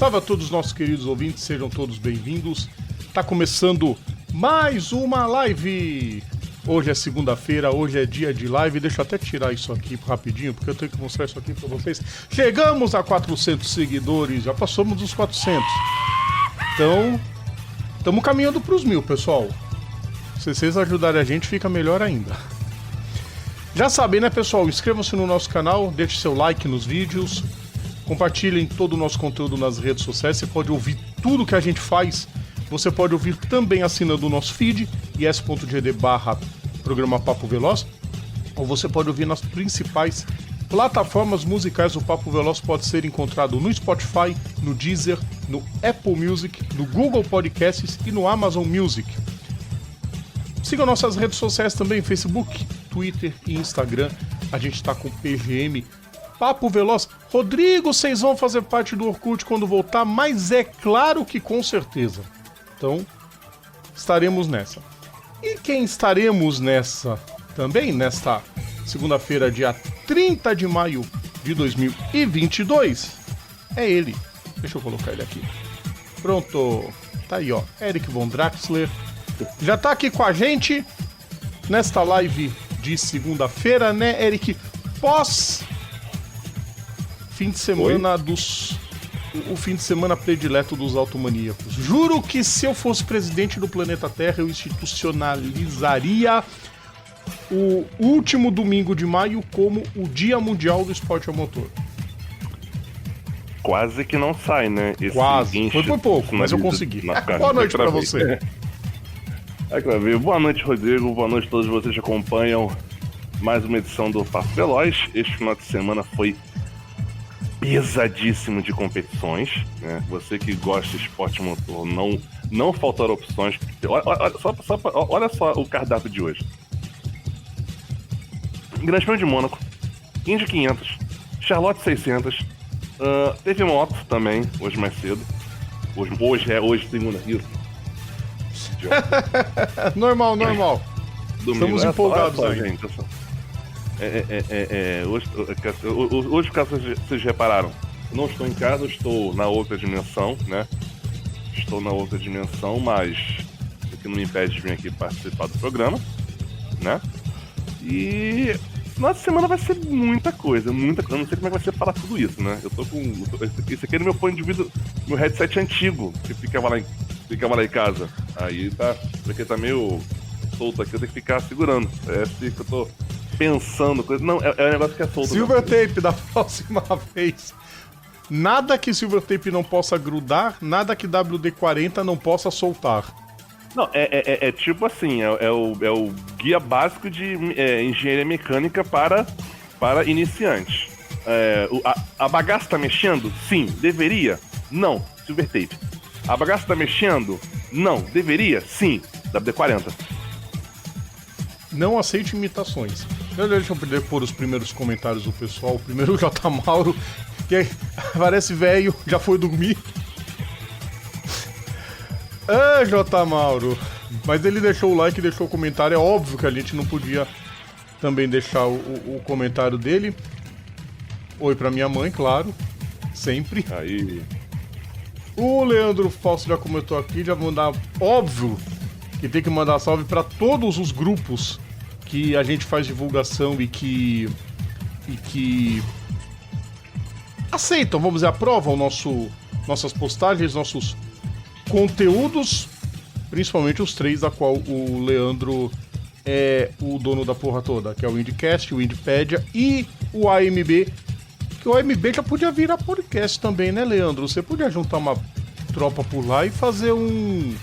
salve a todos os nossos queridos ouvintes, sejam todos bem-vindos. Tá começando mais uma live. Hoje é segunda-feira, hoje é dia de live. Deixa eu até tirar isso aqui rapidinho, porque eu tenho que mostrar isso aqui pra vocês. Chegamos a 400 seguidores, já passamos dos 400. Então, estamos caminhando pros 1000, pessoal. Se vocês ajudarem a gente, fica melhor ainda. Já sabem, né, pessoal? Inscrevam-se no nosso canal, deixe seu like nos vídeos, compartilhem todo o nosso conteúdo nas redes sociais. Você pode ouvir tudo que a gente faz. Você pode ouvir também assinando o nosso feed, is.gd/programa Papo Veloz, ou você pode ouvir nas principais plataformas musicais. O Papo Veloz pode ser encontrado no Spotify, no Deezer, no Apple Music, no Google Podcasts e no Amazon Music. Sigam nossas redes sociais também, Facebook, Twitter e Instagram. A gente está com PGM Papo Veloz. Rodrigo, vocês vão fazer parte do Orkut quando voltar, mas é claro que com certeza. Então, estaremos nessa. E quem estaremos nessa também, nesta segunda-feira, dia 30 de maio de 2022, é ele. Deixa eu colocar ele aqui. Pronto. Tá aí, ó. Eric Von Draxler. Já tá aqui com a gente nesta live de segunda-feira, né, Eric? Pós fim de semana o fim de semana predileto dos automaníacos. Juro que se eu fosse presidente do planeta Terra, eu institucionalizaria o último domingo de maio como o Dia Mundial do Esporte a Motor. Quase que não sai, né? Quase. Foi por pouco, mas eu consegui. Boa noite pra você. Boa noite, Rodrigo. Boa noite a todos vocês que acompanham mais uma edição do Papo Veloz. Este final de semana foi pesadíssimo de competições, né? Você que gosta de esporte motor, não faltaram opções. Olha só o cardápio de hoje. Grande Prêmio de Mônaco, Indy 500, Charlotte 600, teve moto também, hoje mais cedo. Hoje segunda, isso. Normal. Domingo. Estamos empolgados aí. Gente, hoje, caso vocês repararam, não estou em casa, estou na outra dimensão, né? Estou na outra dimensão, mas o que não me impede de vir aqui participar do programa, né? E nossa semana vai ser muita coisa. Eu não sei como é que vai ser falar tudo isso, né? Eu tô com. Esse aqui é meu fone de ouvido, meu headset antigo, que ficava lá em casa. Aí tá. Porque tá meio solto aqui, eu tenho que ficar segurando. É assim que eu tô pensando, coisa. Não, é um negócio que é solto. Silver tape da próxima vez. Nada que Silver tape não possa grudar, nada que WD-40 não possa soltar. Não, é tipo assim, é o guia básico de engenharia mecânica para iniciantes. A bagaça tá mexendo? Sim. Deveria? Não. Silver tape. A bagaça tá mexendo? Não. Deveria? Sim. WD-40. Não aceite imitações. Deixa eu pôr os primeiros comentários do pessoal. O primeiro o J. Mauro, que parece velho, já foi dormir. J. Mauro. Mas ele deixou o like e deixou o comentário. É óbvio que a gente não podia também deixar o comentário dele. Oi pra minha mãe, claro. Sempre. Aí. O Leandro Fausto já comentou aqui, já mandar. Óbvio que tem que mandar salve pra todos os grupos que a gente faz divulgação e que aceitam, vamos dizer, aprovam nossas postagens, nossos conteúdos, principalmente os três, da qual o Leandro é o dono da porra toda, que é o Indycast, o Indypedia e o AMB, que o AMB já podia virar podcast também, né, Leandro? Você podia juntar uma tropa por lá e fazer um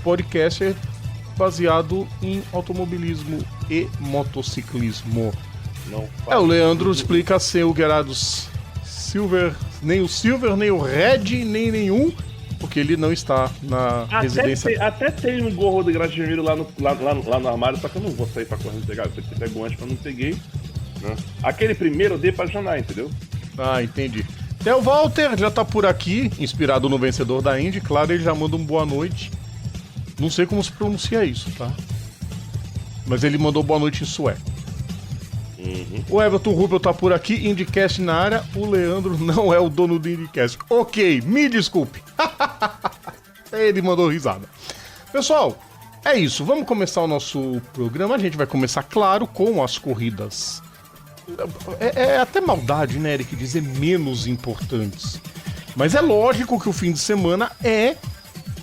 podcast baseado em automobilismo e motociclismo. O Leandro explica ser o Gerados Silver, nem o Silver, nem o Red, nem nenhum, porque ele não está na residência. Até tem um gorro de Gragemiro lá no armário, só que eu não vou sair pra correr pegar. Eu pego antes, mas não peguei. Né? Aquele primeiro eu dei pra Janai, entendeu? Ah, entendi. Theo Walter já tá por aqui, inspirado no vencedor da Indy. Claro, ele já manda um boa noite. Não sei como se pronuncia isso, tá? Mas ele mandou boa noite em sueco. O Everton Rubel tá por aqui, IndyCast na área. O Leandro não é o dono do IndyCast. Ok, me desculpe. Ele mandou risada. Pessoal, é isso. Vamos começar o nosso programa. A gente vai começar, claro, com as corridas. É até maldade, né, Eric, dizer menos importantes. Mas é lógico que o fim de semana é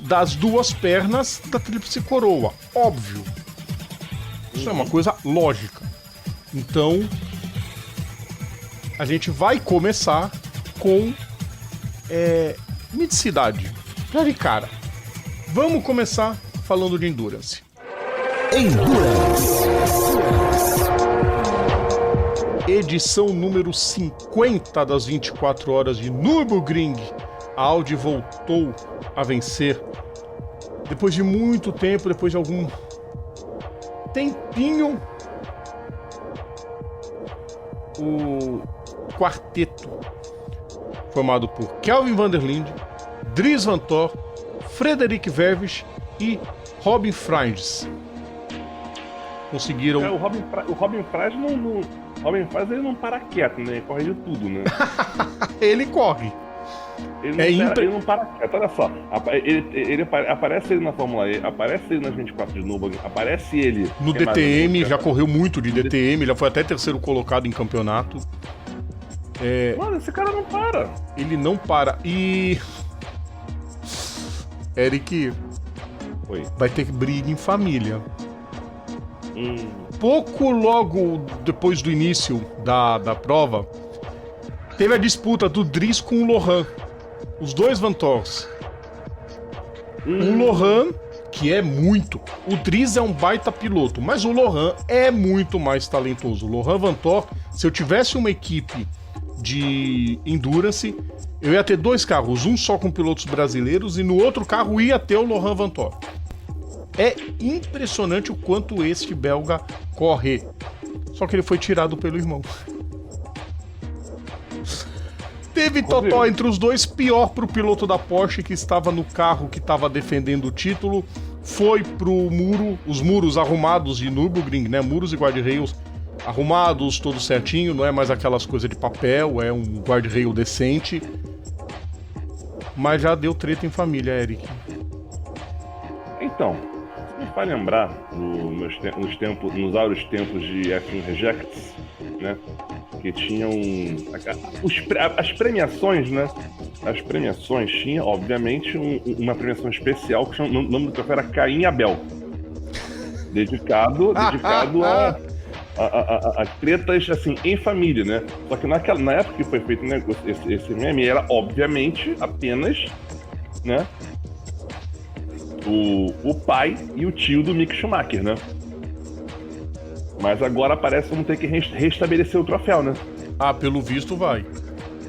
das duas pernas da Tríplice Coroa. Óbvio. Isso é uma coisa lógica. Então, a gente vai começar com miticidade. Já de cara. Vamos começar falando de Endurance. Edição número 50 das 24 horas de Nürburgring. A Audi voltou a vencer. Depois de muito tempo, depois de algum tempinho, o quarteto formado por Kelvin van der Linde, Dries Vanthoor, Frederik Verwij e Robin Freins conseguiram. O Robin Freins ele não para quieto, né? Ele corre de tudo, né? Ele corre. Ele não para quieto, olha só. Aparece ele na Fórmula E, aparece ele nas 24 de Nürburgring, aparece ele no DTM, já correu muito de DTM, já foi até terceiro colocado em campeonato. Mano, esse cara não para. Ele não para. E Eric, Oi. Vai ter briga em família. Pouco logo depois do início da prova, teve a disputa do Dries com o Lohan. Os dois Vanthoors. O Lohan, que é muito... O Dries é um baita piloto, mas o Lohan é muito mais talentoso. O Lohan Vanthoor, se eu tivesse uma equipe de Endurance, eu ia ter dois carros, um só com pilotos brasileiros e no outro carro ia ter o Lohan Vanthoor. É impressionante o quanto este belga corre. Só que ele foi tirado pelo irmão. Teve totó entre os dois, pior pro piloto da Porsche que estava no carro que estava defendendo o título. Foi pro muro, os muros arrumados de Nürburgring, né? Muros e guarda-reios arrumados, tudo certinho, não é mais aquelas coisas de papel, é um guarda-reio decente. Mas já deu treta em família, Eric. Então, se me faz lembrar nos áureos tempos de F1 Rejects, né? Que tinham as premiações, né? As premiações tinha, obviamente, uma premiação especial que o nome do troféu era Caim e Abel, dedicado a tretas assim em família, né? Só que na época que foi feito, né, esse meme era obviamente apenas, né? O pai e o tio do Mick Schumacher, né? Mas agora parece que vamos ter que restabelecer o troféu, né? Ah, pelo visto vai.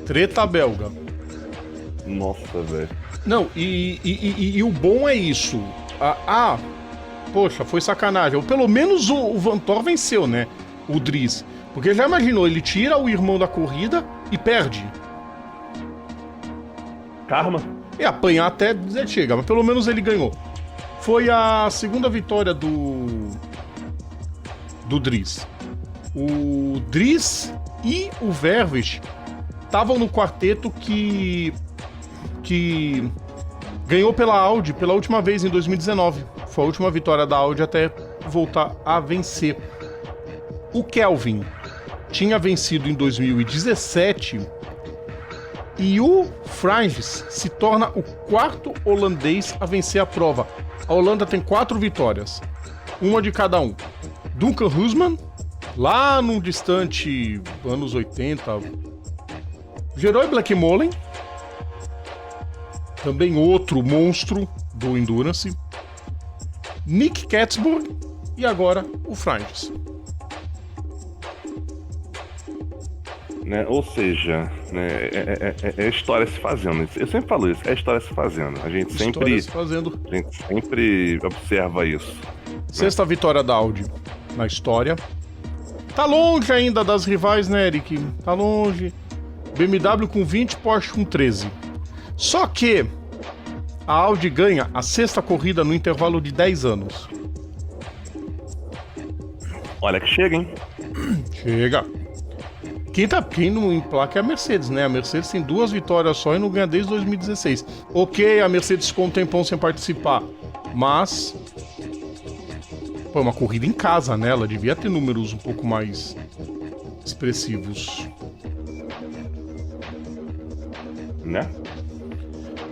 Treta belga. Nossa, velho. Não, e o bom é isso. Poxa, foi sacanagem. Pelo menos o Vanthoor venceu, né? O Dries. Porque já imaginou, ele tira o irmão da corrida e perde. Karma. E apanhar até dizer chega, mas pelo menos ele ganhou. Foi a segunda vitória do Dries. O Dries e o Verwij estavam no quarteto que ganhou pela Audi pela última vez em 2019. Foi a última vitória da Audi até voltar a vencer. O Kelvin tinha vencido em 2017 e o Freins se torna o quarto holandês a vencer a prova. A Holanda tem 4 vitórias, uma de cada um. Duncan Husman, lá num distante anos 80, Geroy Blackmolen, também outro monstro do Endurance, Nick Katsburg e agora o Freins. Né? Ou seja, né, é história se fazendo. Eu sempre falo isso, é história se fazendo. A gente sempre observa isso. Sexta vitória da Audi na história. Tá longe ainda das rivais, né, Eric? Tá longe. BMW com 20, Porsche com 13. Só que a Audi ganha a sexta corrida no intervalo de 10 anos. Olha que chega, hein? Chega. Quem não emplaca é a Mercedes, né? A Mercedes tem 2 vitórias só e não ganha desde 2016. Ok, a Mercedes ficou um tempão sem participar, mas... Pô, é uma corrida em casa, né? Ela devia ter números um pouco mais expressivos. Né?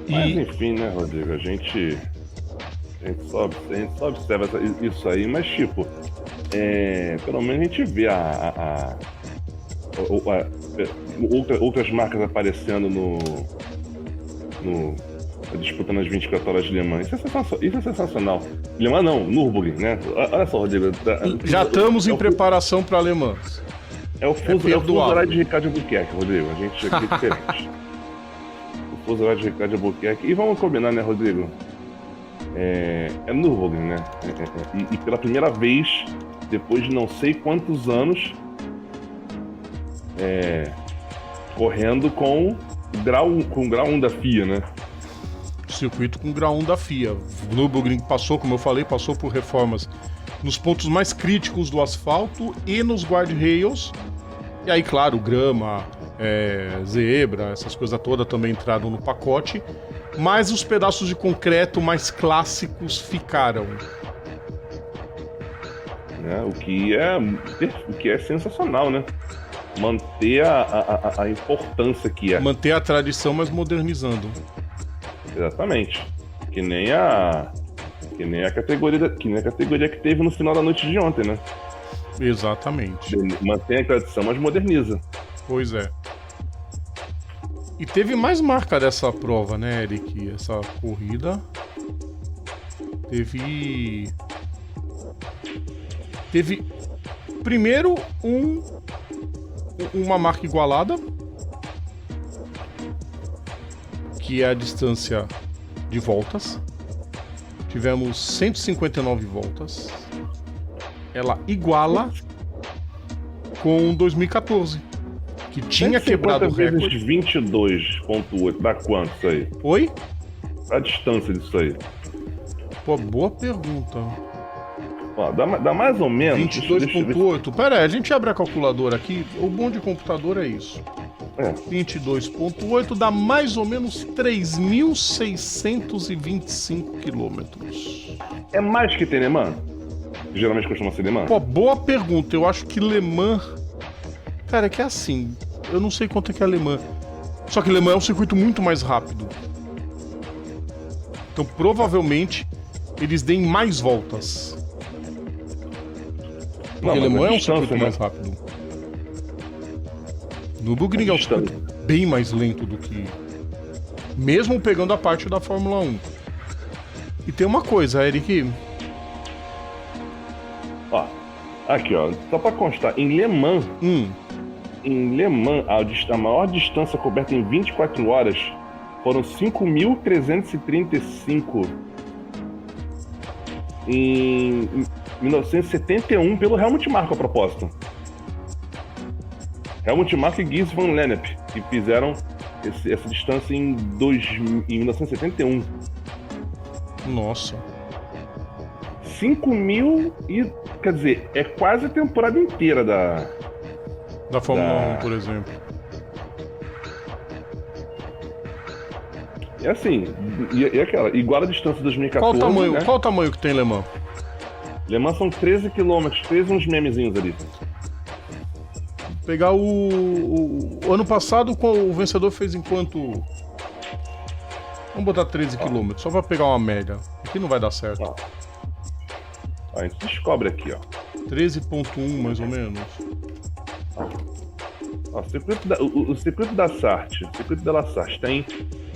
Mas enfim, né, Rodrigo? A gente só observa isso aí, mas tipo, pelo menos a gente vê outras marcas aparecendo disputando as 24 horas de Le Mans. Isso é sensacional. Le Mans não, Nürburgring, né? Olha só, Rodrigo. Já estamos em preparação para Le Mans. É o fuso horário de Ricardo Albuquerque, Rodrigo. A gente aqui é diferente. O fuso horário de Ricardo Albuquerque. E vamos combinar, né, Rodrigo? É Nürburgring, né? E pela primeira vez, depois de não sei quantos anos, correndo com grau 1 da FIA, né? Circuito com grau 1 da FIA. O Nürburgring passou, como eu falei, passou por reformas nos pontos mais críticos do asfalto e nos guardrails. E aí, claro, grama, zebra, essas coisas todas também entraram no pacote. Mas os pedaços de concreto mais clássicos ficaram. O que é sensacional, né? Manter a importância que é. Manter a tradição, mas modernizando. Exatamente. Que nem a categoria que teve no final da noite de ontem, né? Exatamente. Mantém a tradição, mas moderniza. Pois é. E teve mais marca dessa prova, né, Eric? Essa corrida teve primeiro uma marca igualada, que é a distância de voltas. Tivemos 159 voltas. Ela iguala com 2014, que tinha quebrado o recorde. 22.8, dá quanto isso aí? Oi? A distância disso aí? Pô, boa pergunta. Ó, dá mais ou menos... 22.8. Pera aí, a gente abre a calculadora aqui. O bom de computador é isso. 22.8 dá mais ou menos 3.625 quilômetros. É mais que tem Le Mans? Geralmente costuma ser Le Mans? Pô, boa pergunta. Eu acho que Le Mans... Cara, é que é assim. Eu não sei quanto é que é Le Mans. Só que Le Mans é um circuito muito mais rápido. Então, provavelmente, eles deem mais voltas. Porque Le Mans é um circuito mais rápido. Nürburgring é um circuito bem mais lento do que... Mesmo pegando a parte da Fórmula 1. E tem uma coisa, Eric... Ó, aqui ó, só pra constar, em Le Mans, a maior distância coberta em 24 horas foram 5.335 em 1971 pelo Helmut Marko, a propósito. Helmut Marko e Guys van Lennep, que fizeram essa distância em 1971. Nossa. 5.000 e... Quer dizer, é quase a temporada inteira da Fórmula 1, por exemplo. E assim, e aquela, igual a distância de 2014. Qual o tamanho que tem Le Mans? Le Mans são 13 km, 13 uns memezinhos ali. Pegar o ano passado, o vencedor fez em quanto? Vamos botar 13 km, só pra pegar uma média. Aqui não vai dar certo. A gente descobre aqui, ó. 13.1 mais ou menos. Ó, o circuito da Sarthe, o circuito da La Sarthe tem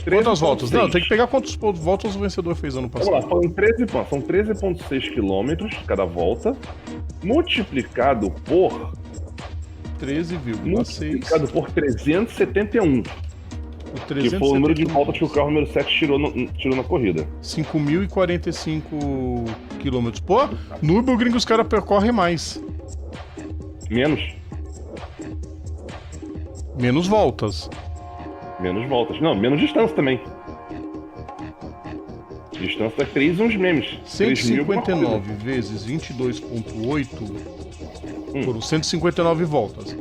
13. Quantas voltas? Não, tem que pegar quantas voltas o vencedor fez ano passado. Vamos lá, são 13,6 km cada volta, multiplicado por 13,6. Multiplicado por 371. Que foi o número de voltas que o carro número 7 tirou na corrida. 5.045 km. Pô, Nürburgring os caras percorrem mais. Menos voltas. Não, menos distância também. Distância é 3 uns memes. 159 vezes 22.8 Foram 159 voltas.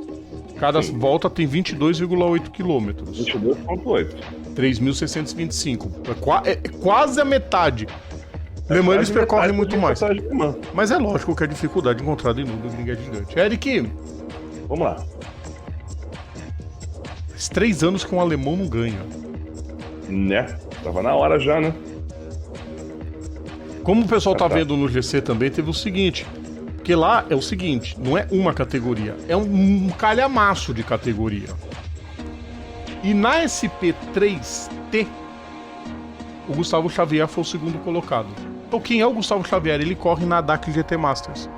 Cada volta tem 22,8 quilômetros. 22,8. 3.625. É quase a metade. Le Mans eles percorrem muito mais. Mas é lógico que a dificuldade encontrada em Nürburgring é gigante. Eric, vamos lá. Faz 3 anos que um alemão não ganha. Né? Tava na hora já, né? Como o pessoal tá vendo no GC também, teve o seguinte. Porque lá é o seguinte, não é uma categoria, é um calhamaço de categoria. E na SP3T, o Gustavo Xavier foi o segundo colocado. Então quem é o Gustavo Xavier? Ele corre na DAC GT Masters.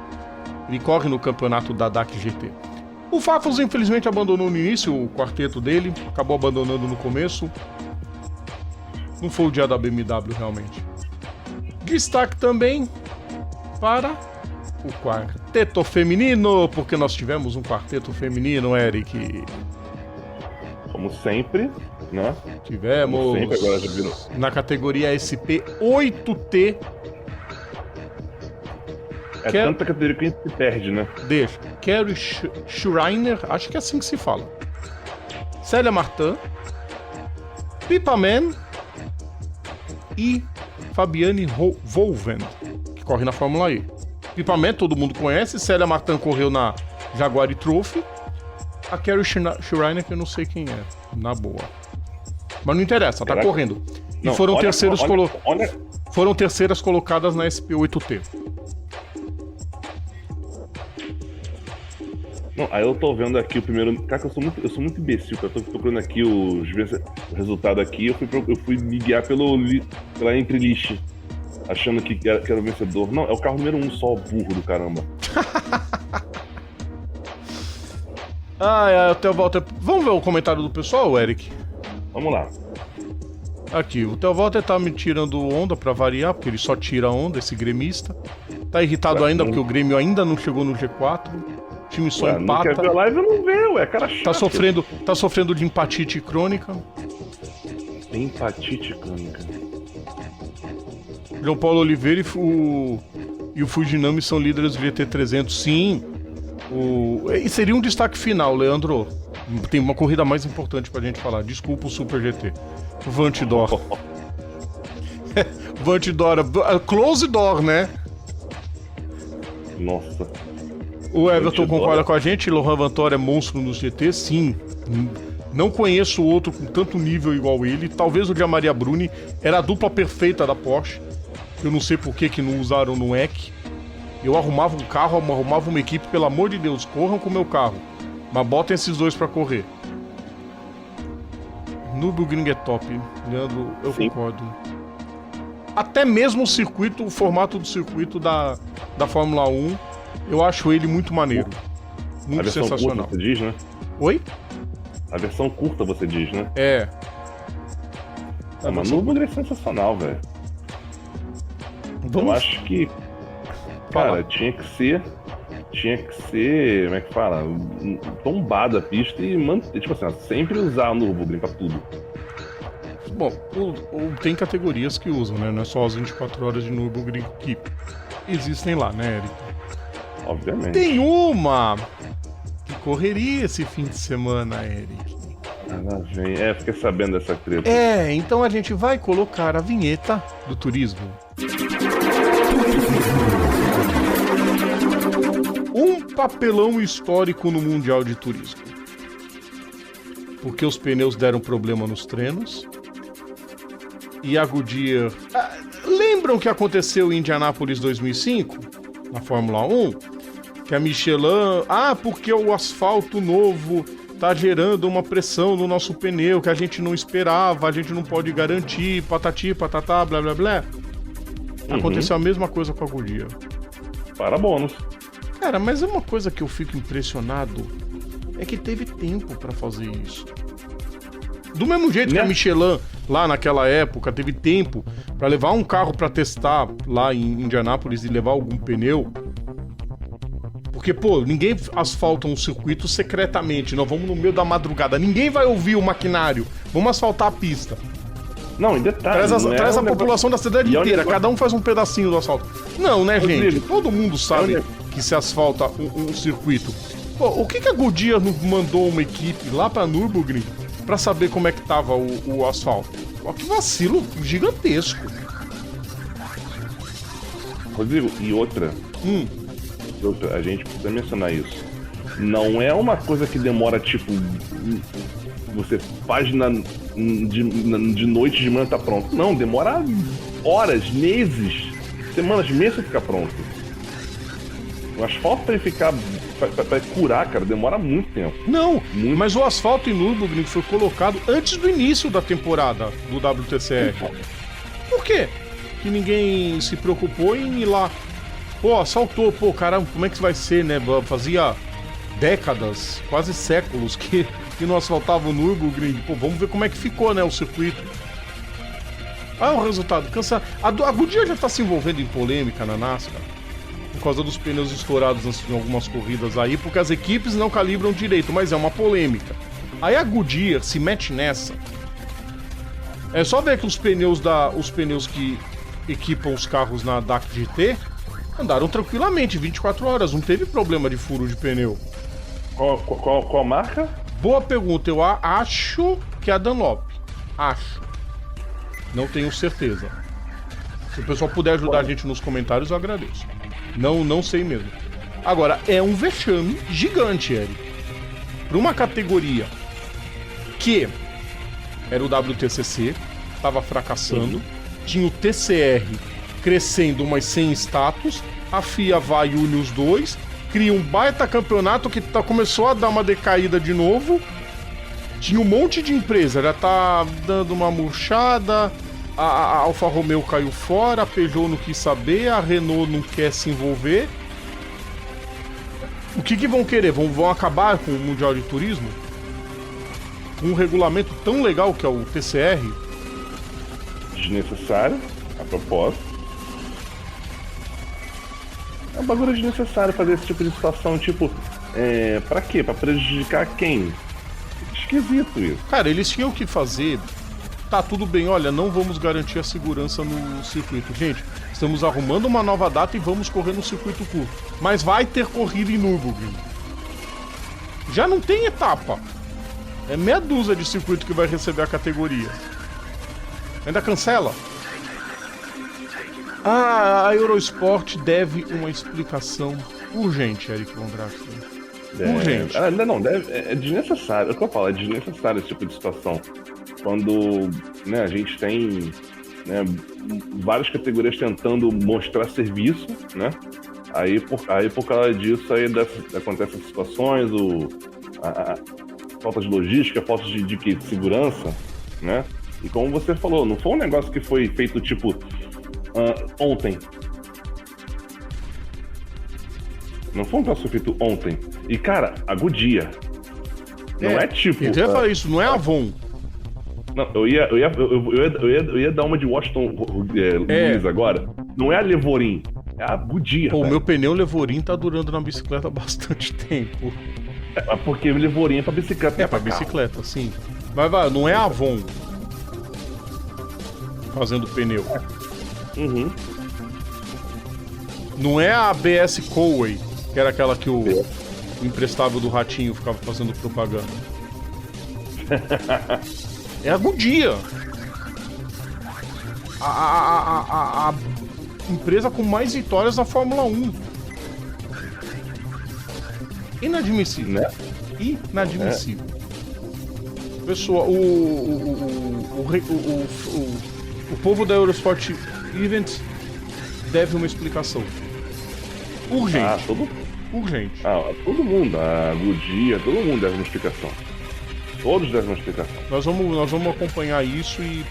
Ele corre no campeonato da DAC GT. O Fafos infelizmente abandonou no início o quarteto dele, acabou abandonando no começo. Não foi o dia da BMW realmente. Destaque também para o quarteto feminino, porque nós tivemos um quarteto feminino, Eric. Como sempre, né? Tivemos Como sempre, agora já viram. Na categoria SP8T. É tanta categoria que a gente se perde, né? Deixa. Kerry Schreiner, acho que é assim que se fala. Célia Martin, Pippa Mann e Fabiane Volven, que corre na Fórmula E. Pippa Mann todo mundo conhece, Célia Martin correu na Jaguar Trophy. A Kerry Schreiner, que eu não sei quem é, na boa. Mas não interessa, tá correndo. E não, foram foram terceiras colocadas na SP8T. Não, aí eu tô vendo aqui o primeiro. Cara, eu sou muito imbecil, cara. Eu tô procurando aqui o resultado aqui. Eu fui me guiar pela entrelist, achando que era o vencedor. Não, é o carro número 1 só, burro do caramba. O Theo Walter. Vamos ver o comentário do pessoal, Eric? Vamos lá. Aqui, o Theo Walter tá me tirando onda pra variar, porque ele só tira onda, esse gremista. Tá irritado ainda, porque o Grêmio ainda não chegou no G4. O time só empata. Não quer ver a live, não vê, cara chato. Tá sofrendo de empatite crônica. Empatite crônica. João Paulo Oliveira e o Fujinami são líderes do GT300. Sim. E seria um destaque final, Leandro. Tem uma corrida mais importante pra gente falar. Desculpa o Super GT. Vantidor. Vantidor. Close door, né? Nossa. O Everton concorda com a gente. Lohan Vantor é monstro nos GT? Sim. Não conheço outro com tanto nível igual ele. Talvez o de Maria Bruni. Era a dupla perfeita da Porsche. Eu não sei por que não usaram no EC. Eu arrumava um carro, arrumava uma equipe. Pelo amor de Deus, corram com o meu carro. Mas botem esses dois pra correr. Nürburgring é top. Leandro, eu concordo. Até mesmo o formato do circuito da Fórmula 1, eu acho ele muito maneiro. Muito sensacional. Curta, você diz, né? Oi? A versão curta, você diz, né? É. Mas Nürburgring é sensacional, velho. Eu acho que, cara, tinha que ser, como é que fala? Tombada a pista e manter, tipo assim, sempre usar o Nürburgring pra tudo. Bom, tem categorias que usam, né? Não é só as 24 horas de Nürburgring que existem lá, né, Eric? Obviamente. Tem uma que correria esse fim de semana, Eric. Lá vem. Fiquei sabendo dessa treta. Então a gente vai colocar a vinheta do turismo. Um papelão histórico no Mundial de Turismo. Porque os pneus deram problema nos treinos. E a Goodyear... lembram que aconteceu em Indianápolis 2005? Na Fórmula 1? Que a Michelin... porque o asfalto novo tá gerando uma pressão no nosso pneu que a gente não esperava, a gente não pode garantir, patati, patatá, blá blá blá. Aconteceu a mesma coisa com a Goodyear. Para bônus. Cara, mas é uma coisa que eu fico impressionado, é que teve tempo pra fazer isso. Do mesmo jeito que a Michelin, lá naquela época, teve tempo pra levar um carro pra testar lá em Indianápolis e levar algum pneu. Porque, ninguém asfalta um circuito secretamente. Nós vamos no meio da madrugada. Ninguém vai ouvir o maquinário. Vamos asfaltar a pista. Não, em detalhe. Traz a população da cidade inteira. Cada um faz um pedacinho do asfalto. Não, né, gente? Todo mundo sabe que se asfalta um circuito. Pô, o que a Goodyear não mandou uma equipe lá pra Nürburgring pra saber como é que tava o asfalto? Ó, que vacilo gigantesco. Rodrigo, e outra, a gente precisa mencionar isso. Não é uma coisa que demora, tipo, você faz de noite, de manhã tá pronto. Não, demora horas, meses, semanas, meses pra ficar pronto. O asfalto pra ele ficar, pra curar, cara, demora muito tempo. Não, muito. Mas o asfalto em Nürburgring foi colocado antes do início da temporada do WTCR. Por quê? Que ninguém se preocupou em ir lá. Pô, asfaltou, pô, caramba, como é que vai ser, né? Fazia décadas, quase séculos que não asfaltava o Nürburgring. Pô, vamos ver como é que ficou, né, o circuito. Ah, o resultado, cansado. A Goodyear já tá se envolvendo em polêmica na NASCAR por causa dos pneus estourados em algumas corridas aí, porque as equipes não calibram direito, mas é uma polêmica. Aí a Goodyear se mete nessa. É só ver que os pneus que equipam os carros na DAC GT andaram tranquilamente 24 horas, não teve problema de furo de pneu. Qual marca? Boa pergunta, eu acho que é a Dunlop. Acho. Não tenho certeza. Se o pessoal puder ajudar a gente nos comentários, eu agradeço. Não sei mesmo. Agora, é um vexame gigante, Eric. Para uma categoria que era o WTCC, estava fracassando, tinha o TCR crescendo, mas sem status, a FIA vai e une os dois, cria um baita campeonato que começou a dar uma decaída de novo, tinha um monte de empresa, já tá dando uma murchada, a Alfa Romeo caiu fora, a Peugeot não quis saber, a Renault não quer se envolver. O que vão querer? Vão acabar com o Mundial de Turismo? Um regulamento tão legal que é o TCR? Desnecessário, a propósito. É um bagulho desnecessário fazer esse tipo de situação, tipo, pra quê? Pra prejudicar quem? Esquisito isso. Cara, eles tinham que fazer. Tá, tudo bem, olha, não vamos garantir a segurança no circuito. Gente, estamos arrumando uma nova data e vamos correr no circuito curto. Mas vai ter corrida em Nürburgring. Já não tem etapa. É meia dúzia de circuito que vai receber a categoria. Ainda cancela. A Eurosport deve uma explicação urgente, Eric Von Draxler. Urgente. Não, é desnecessário. É o que eu falo, é desnecessário esse tipo de situação. Quando, né, a gente tem, né, várias categorias tentando mostrar serviço, né? Aí por causa disso aí acontecem situações, a falta de logística, falta de segurança, né? E como você falou, não foi um negócio que foi feito tipo ontem. Não foi um negócio feito ontem. E cara, a Goodyear não é tipo. Eu ia falar isso, não é Avon. Não, eu ia dar uma de Washington Luiz agora. Não é a Levorin, é a Goodyear. Pô, o meu pneu Levorin tá durando na bicicleta há bastante tempo. Porque o Levorin é pra bicicleta. É pra bicicleta, sim. Mas vai, não é a Avon fazendo pneu. Uhum. Não é a ABS Coway, que era aquela que o imprestável do Ratinho ficava fazendo propaganda. É a Goodyear. A empresa com mais vitórias na Fórmula 1. Inadmissível. Né? Inadmissível. Pessoal, o povo da Eurosport Events deve uma explicação. Urgente. Urgente. Todo mundo, a Goodyear, todo mundo deve uma explicação. Todos devem uma explicação. Nós vamos acompanhar isso e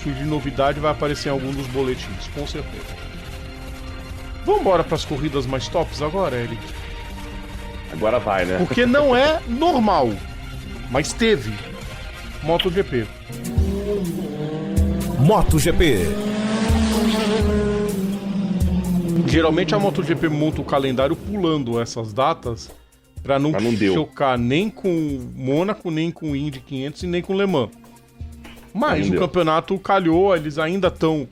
surgir novidade vai aparecer em algum dos boletins, com certeza. Vamos embora para as corridas mais tops agora, Eric? Agora vai, né? Porque não é normal, mas teve MotoGP. MotoGP. Geralmente a MotoGP monta o calendário pulando essas datas pra não chocar nem com Mônaco, nem com Indy 500 e nem com Le Mans. Mas o campeonato calhou, eles ainda estão...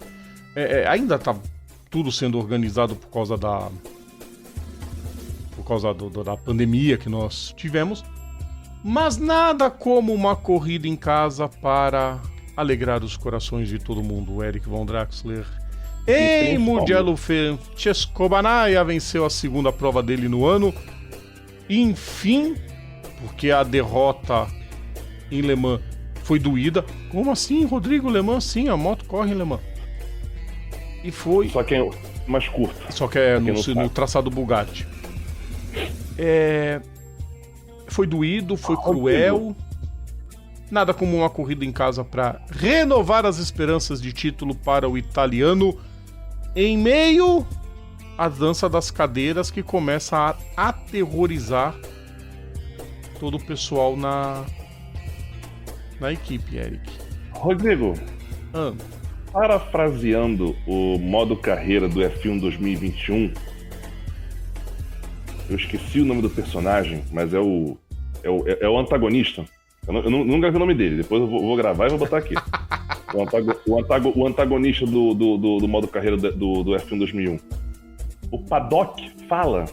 ainda tá tudo sendo organizado por causa causa da pandemia que nós tivemos. Mas nada como uma corrida em casa para alegrar os corações de todo mundo. O Eric Von Draxler em Mugello Francesco venceu a segunda prova dele no ano. Enfim, porque a derrota em Le Mans foi doída. Como assim, Rodrigo? Le Mans, sim, a moto corre em Le Mans. E foi... Só que é mais curto. Só que é no traçado Bugatti. Foi doído, foi cruel. Nada como uma corrida em casa para renovar as esperanças de título para o italiano em meio à dança das cadeiras que começa a aterrorizar todo o pessoal na equipe, Eric. Rodrigo, parafraseando o modo carreira do F1 2021, eu esqueci o nome do personagem, mas é o antagonista. Eu não gravei o nome dele, depois eu vou gravar e vou botar aqui. O antagonista do modo carreira do F1 2001. O Paddock fala.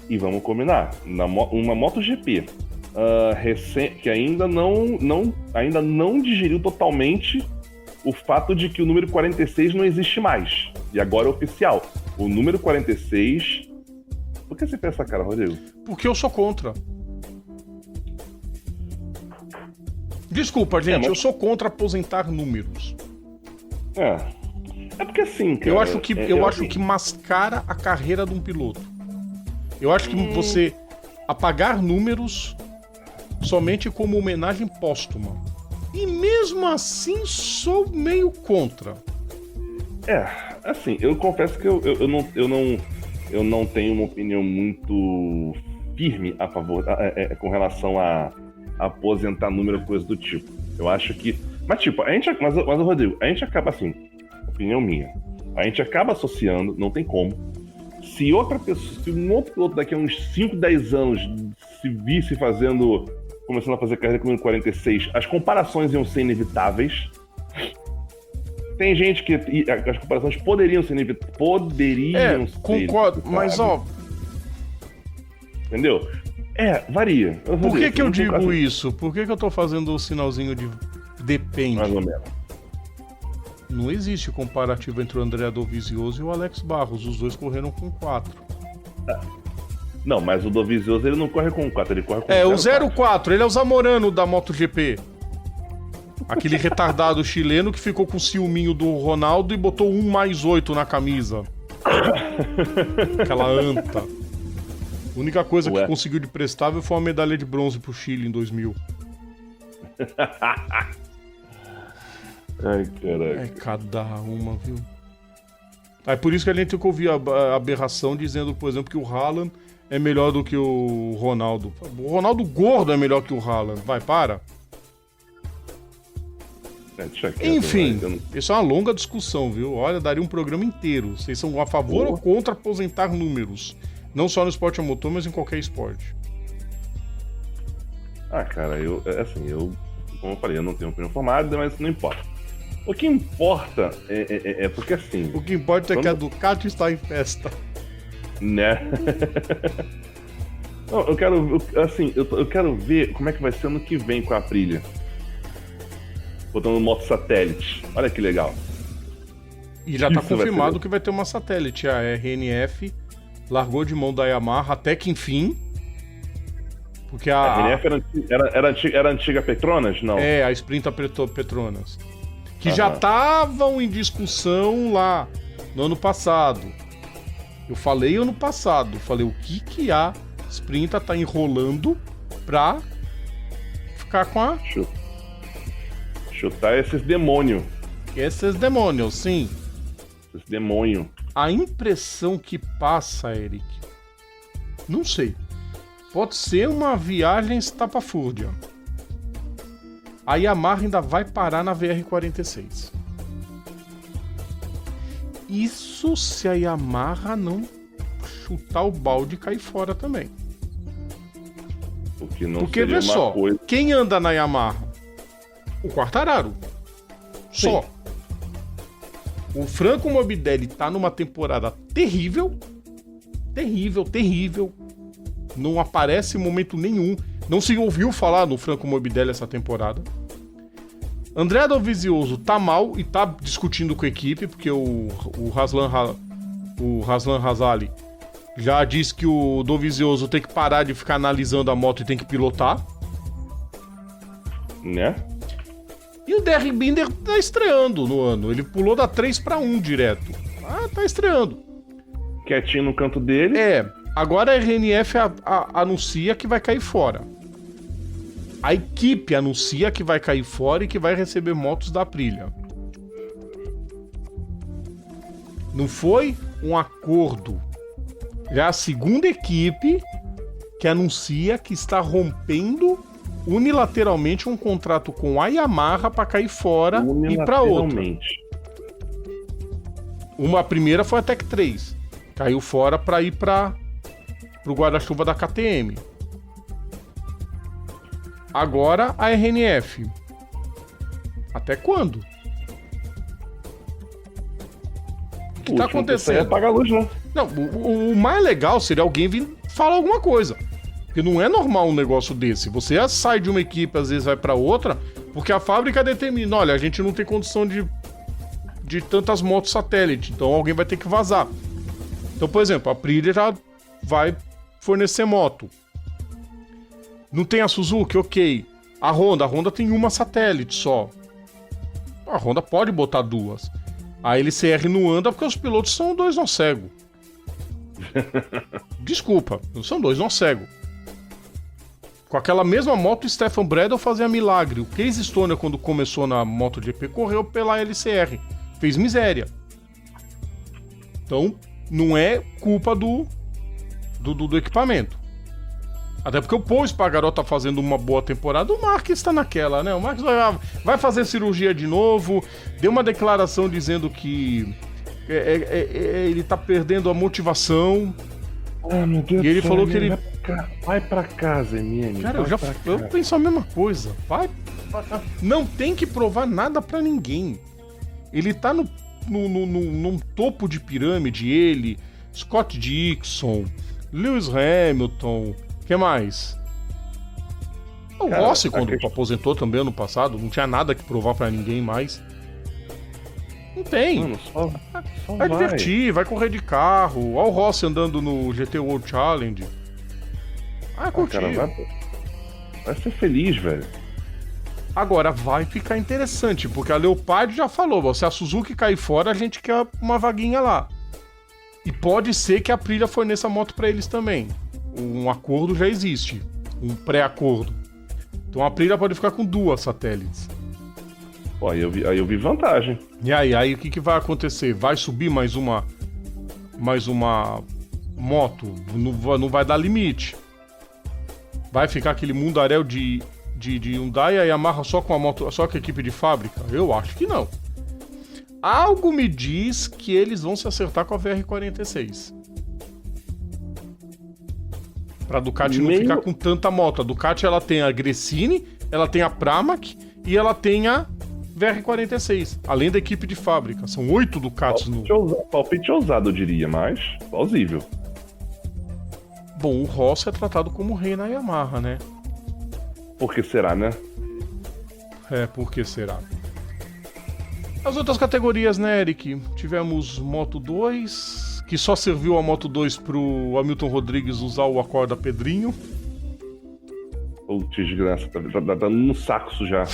E vamos combinar, uma MotoGP que ainda não digeriu totalmente o fato de que o número 46 não existe mais. E agora é oficial. O número 46... Por que você fez essa cara, Rodrigo? Porque eu sou contra. Desculpa, gente, eu sou contra aposentar números. É porque assim, cara... Eu acho que mascara a carreira de um piloto. Eu acho que você apagar números somente como homenagem póstuma. E mesmo assim, sou meio contra. Assim, eu confesso que eu não tenho uma opinião muito firme a favor, com relação a aposentar número, coisa do tipo. Eu acho que... Mas Rodrigo, a gente acaba assim, opinião minha, a gente acaba associando, não tem como. Se um outro piloto daqui a uns 5, 10 anos se visse começando a fazer carreira com o número 46, as comparações iam ser inevitáveis. Tem gente que as comparações poderiam ser inevitáveis. Concordo, mas entendeu? Varia. Por que eu digo isso? Por que eu tô fazendo o sinalzinho de depende? Mais ou menos. Não existe comparativo entre o André Dovizioso e o Alex Barros. Os dois correram com 4. Não, mas o Dovizioso ele não corre com 4, ele corre com 0,4. O 04, ele é o Zamorano da MotoGP. Aquele retardado chileno que ficou com o ciúminho do Ronaldo e botou 1+8 na camisa. Aquela anta. A única coisa que conseguiu de prestável foi uma medalha de bronze pro Chile em 2000. Ai, caraca. É cada uma, viu? É por isso que a gente tem que ouvir a aberração dizendo, por exemplo, que o Haaland é melhor do que o Ronaldo. O Ronaldo gordo é melhor que o Haaland. Vai, para. Enfim, isso é uma longa discussão, viu? Olha, daria um programa inteiro. Vocês são a favor ou contra aposentar números? Não só no esporte a motor, mas em qualquer esporte. Cara, como eu falei, eu não tenho opinião formada, mas isso não importa. O que importa é porque assim... O que importa é que a Ducati está em festa. Né? Não, eu quero ver como é que vai ser ano que vem com a Aprilia. Botando moto satélite. Olha que legal. E já está confirmado que vai ter uma satélite. A RNF largou de mão da Yamaha até que enfim. Porque a RNF era antiga Petronas? Não. A Sprinta Petronas. Que já estavam em discussão lá no ano passado. Eu falei ano passado. Falei o que a Sprinta tá enrolando pra ficar com a... Chutar esses demônios. Esses demônios, sim. Esses demônios. A impressão que passa, Eric, não sei. Pode ser uma viagem estapafúrdia. A Yamaha ainda vai parar na VR46. Isso se a Yamaha não chutar o balde e cair fora também. Porque vê só, quem anda na Yamaha? O Quartararo. Só. O Franco Morbidelli tá numa temporada terrível. Terrível. Não aparece em momento nenhum. Não se ouviu falar no Franco Morbidelli essa temporada. André Dovizioso tá mal e tá discutindo com a equipe, porque o Razlan Razali já disse que o Dovizioso tem que parar de ficar analisando a moto e tem que pilotar. Né? E o Derry Binder tá estreando no ano. Ele pulou da 3 para 1 direto. Tá estreando. Quietinho no canto dele. Agora a RNF anuncia que vai cair fora. A equipe anuncia que vai cair fora e que vai receber motos da Aprilia. Não foi um acordo. É a segunda equipe que anuncia que está rompendo unilateralmente um contrato com a Yamaha para cair fora e ir para outra. A primeira foi a Tech 3. Caiu fora para ir para o guarda-chuva da KTM. Agora a RNF. Até quando? O que tá acontecendo? Apaga a luz, né? Não, o mais legal seria alguém vir falar alguma coisa. Porque não é normal um negócio desse. Você sai de uma equipe, às vezes vai para outra, porque a fábrica determina, olha, a gente não tem condição de tantas motos satélite, então alguém vai ter que vazar. Então, por exemplo, a Aprilia já vai fornecer moto. Não tem a Suzuki? Ok. A Honda tem uma satélite só. A Honda pode botar duas. A LCR não anda porque os pilotos são 2 nó cego. Desculpa, não são 2 nó cego. Com aquela mesma moto, o Stefan Bradl fazia milagre. O Casey Stoner, quando começou na MotoGP, correu pela LCR. Fez miséria. Então, não é culpa do equipamento. Até porque o Paul Espargaró tá fazendo uma boa temporada. O Marques tá naquela, né? O Marques vai fazer cirurgia de novo. Deu uma declaração dizendo que ele tá perdendo a motivação. Meu Deus, e ele falou que ele... Vai pra casa, MM. Cara, eu penso a mesma coisa. Não tem que provar nada pra ninguém. Ele tá num topo de pirâmide. Ele, Scott Dixon, Lewis Hamilton, que mais? O Rossi, quando aposentou também ano passado, não tinha nada que provar pra ninguém mais. Não tem. Mano, só vai divertir, vai correr de carro. Olha o Rossi andando no GT World Challenge. Curtir. Cara, vai ser feliz, velho. Agora vai ficar interessante, porque a Leopard já falou, se a Suzuki cair fora, a gente quer uma vaguinha lá. E pode ser que a Aprilia forneça moto pra eles também. Um acordo já existe, um pré-acordo. Então a Aprilia pode ficar com 2 satélites. Pô, aí eu vi vantagem. E aí o que vai acontecer? Vai subir mais uma moto? Não vai dar limite. Vai ficar aquele mundaréu de Hyundai e a Yamaha só com a moto, só com a equipe de fábrica? Eu acho que não. Algo me diz que eles vão se acertar com a VR46. Pra Ducati não ficar com tanta moto. A Ducati ela tem a Gresini, ela tem a Pramac e ela tem a VR46, além da equipe de fábrica. São 8 Ducatis Palpite ousado, eu diria, mas plausível. Bom, o Rossi é tratado como rei na Yamaha, né? Por que será, né? Por que será? As outras categorias, né, Eric? Tivemos Moto 2, que só serviu a Moto 2 pro Hamilton Rodrigues usar o Acorda Pedrinho. Putz, desgraça, tá dando no saco isso já.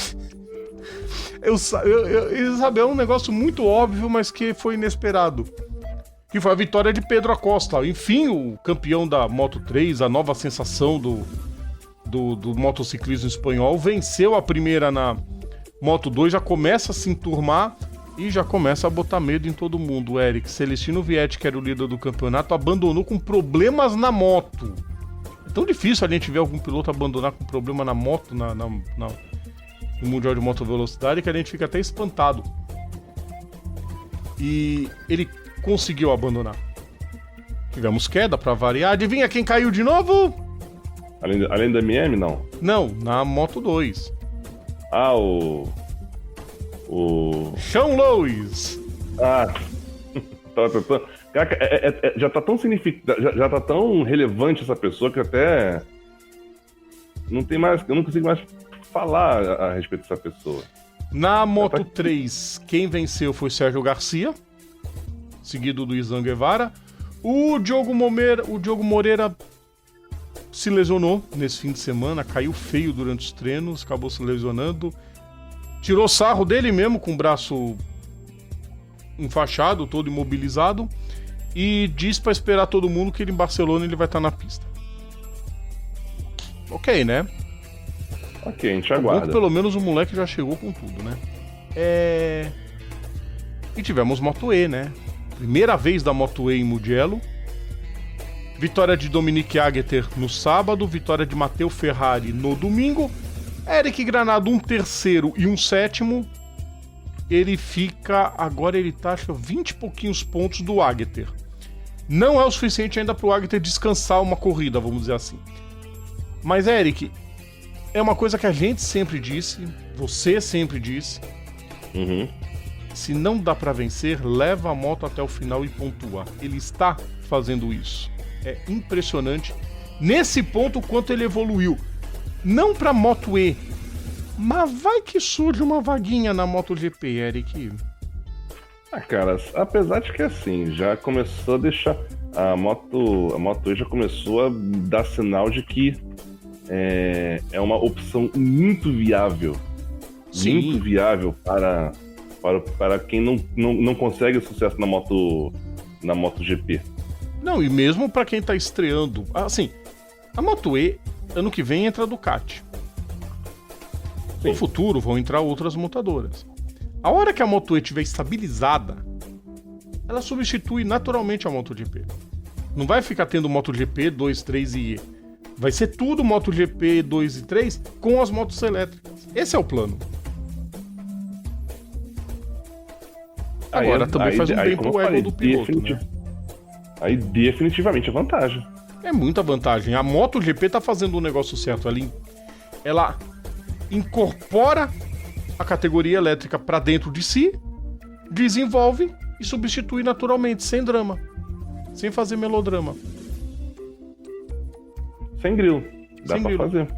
Isabel, é um negócio muito óbvio, mas que foi inesperado. Que foi a vitória de Pedro Acosta. Enfim, o campeão da Moto 3, a nova sensação do motociclismo espanhol, venceu a primeira na Moto 2, já começa a se enturmar e já começa a botar medo em todo mundo. Eric, Celestino Vietti, que era o líder do campeonato, abandonou com problemas na moto. É tão difícil a gente ver algum piloto abandonar com problema na moto, no Mundial de Moto Velocidade, que a gente fica até espantado. E ele conseguiu abandonar. Tivemos queda pra variar. Adivinha quem caiu de novo? Além da MM, não? Não, na Moto 2. O Sean Lois. Ah, Caraca, já tá tão já tá tão relevante essa pessoa que até não tem mais, eu não consigo mais falar a respeito dessa pessoa. Na Moto 3, quem venceu foi Sérgio Garcia, seguido do Izan Guevara. O Diogo Moreira se lesionou nesse fim de semana, caiu feio durante os treinos, acabou se lesionando. Tirou sarro dele mesmo, com o braço enfaixado, todo imobilizado. E diz pra esperar todo mundo que ele em Barcelona ele vai estar na pista. Ok, né? Ok, a gente aguarda. Pelo menos o moleque já chegou com tudo, né? E tivemos Moto E, né? Primeira vez da Moto E em Mugello. Vitória de Dominique Aegerter no sábado, vitória de Matteo Ferrari no domingo. Eric Granado, um terceiro e um sétimo. Ele fica, agora ele tá, acho que 20 e pouquinhos pontos do Aegerter. Não é o suficiente ainda pro Aegerter descansar uma corrida, vamos dizer assim. Mas, Eric, é uma coisa que a gente sempre disse, você sempre disse. Uhum. Se não dá pra vencer, leva a moto até o final e pontua. Ele está fazendo isso. É impressionante. Nesse ponto, o quanto ele evoluiu. Não pra Moto E, mas vai que surge uma vaguinha na MotoGP, Eric. Ah, cara, apesar de que assim, já começou a deixar. A Moto E já começou a dar sinal de que é uma opção muito viável. Sim. Muito viável para quem não consegue sucesso na MotoGP. Não, e mesmo pra quem tá estreando. Assim, a Moto E, ano que vem entra a Ducati. Sim. No futuro vão entrar outras montadoras. A hora que a Moto E estiver estabilizada, ela substitui naturalmente a MotoGP. Não vai ficar tendo MotoGP 2, 3 e E. Vai ser tudo MotoGP 2 e 3 com as motos elétricas. Esse é o plano. Agora também faz um bem pro ego do piloto, né? Aí definitivamente é vantagem. É muita vantagem. A MotoGP tá fazendo um negócio certo. Ela incorpora a categoria elétrica para dentro de si, desenvolve e substitui naturalmente, sem drama, sem fazer melodrama. Sem grilo. Dá Sem pra grilo. fazer.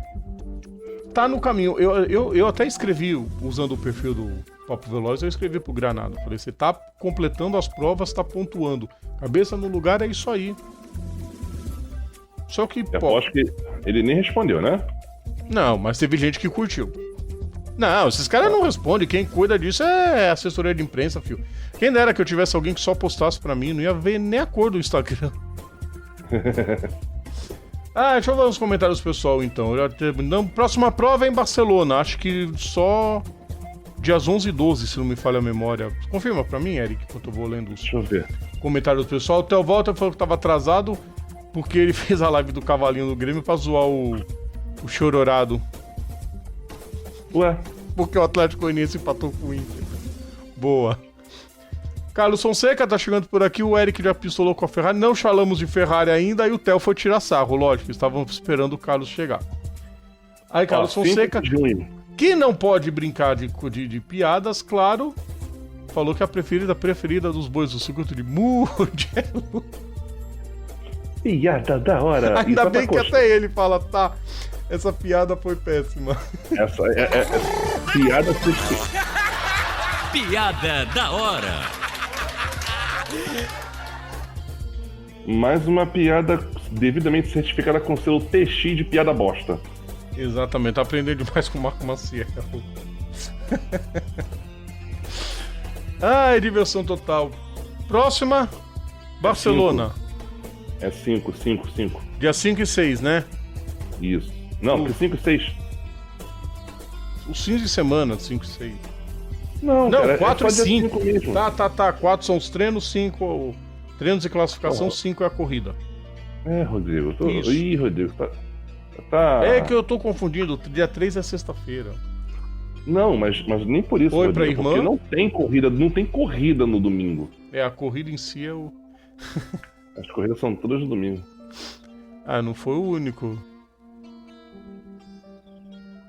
Tá no caminho. Eu até escrevi, usando o perfil do Papo Veloz, eu escrevi pro Granado. Falei, você tá completando as provas, tá pontuando. Cabeça no lugar, é isso aí. Só que, Eu acho que ele nem respondeu, né? Não, mas teve gente que curtiu. Não, esses caras não respondem. Quem cuida disso é assessoria de imprensa, filho. Quem dera que eu tivesse alguém que só postasse pra mim, não ia ver nem a cor do Instagram. Deixa eu ver os comentários do pessoal, então. Próxima prova é em Barcelona. Acho que só dias 11 e 12, se não me falha a memória. Confirma pra mim, Eric, enquanto eu vou lendo os Deixa eu ver. comentários do pessoal. O Theo Walter falou que tava atrasado porque ele fez a live do cavalinho do Grêmio pra zoar o chororado. Ué? Porque o Atlético Goianiense empatou com o Inter. Boa. Carlos Fonseca tá chegando por aqui. O Eric já pistolou com a Ferrari. Não falamos de Ferrari ainda. E o Theo foi tirar sarro, lógico. Estávamos esperando o Carlos chegar. Aí, Carlos Fonseca, que não pode brincar de piadas, claro, falou que a preferida dos bois do circuito de Mugello. Piada da hora. Ainda bem que até ele fala, tá, essa piada foi péssima. Essa é piada Piada da hora. Mais uma piada devidamente certificada com selo TX de piada bosta. Exatamente, tá aprendendo demais com o Marco Maciel. Ai, diversão total. Próxima, Barcelona. É 5. Dia 5 e 6, né? Isso. Não, que 5 e 6. Os fins de semana, 5 e 6. Não, cara, 4 é e só dia 5. 5 mesmo. Tá. 4 são os treinos, 5 treinos e classificação, 5 é a corrida. Rodrigo. Isso. Ih, Rodrigo, tá... É que eu tô confundindo, dia 3 é sexta-feira. Não, mas nem por isso, Oi, Rodrigo, pra irmã? porque não tem corrida no domingo. A corrida em si é o... As corridas são todas no domingo. Não foi o único.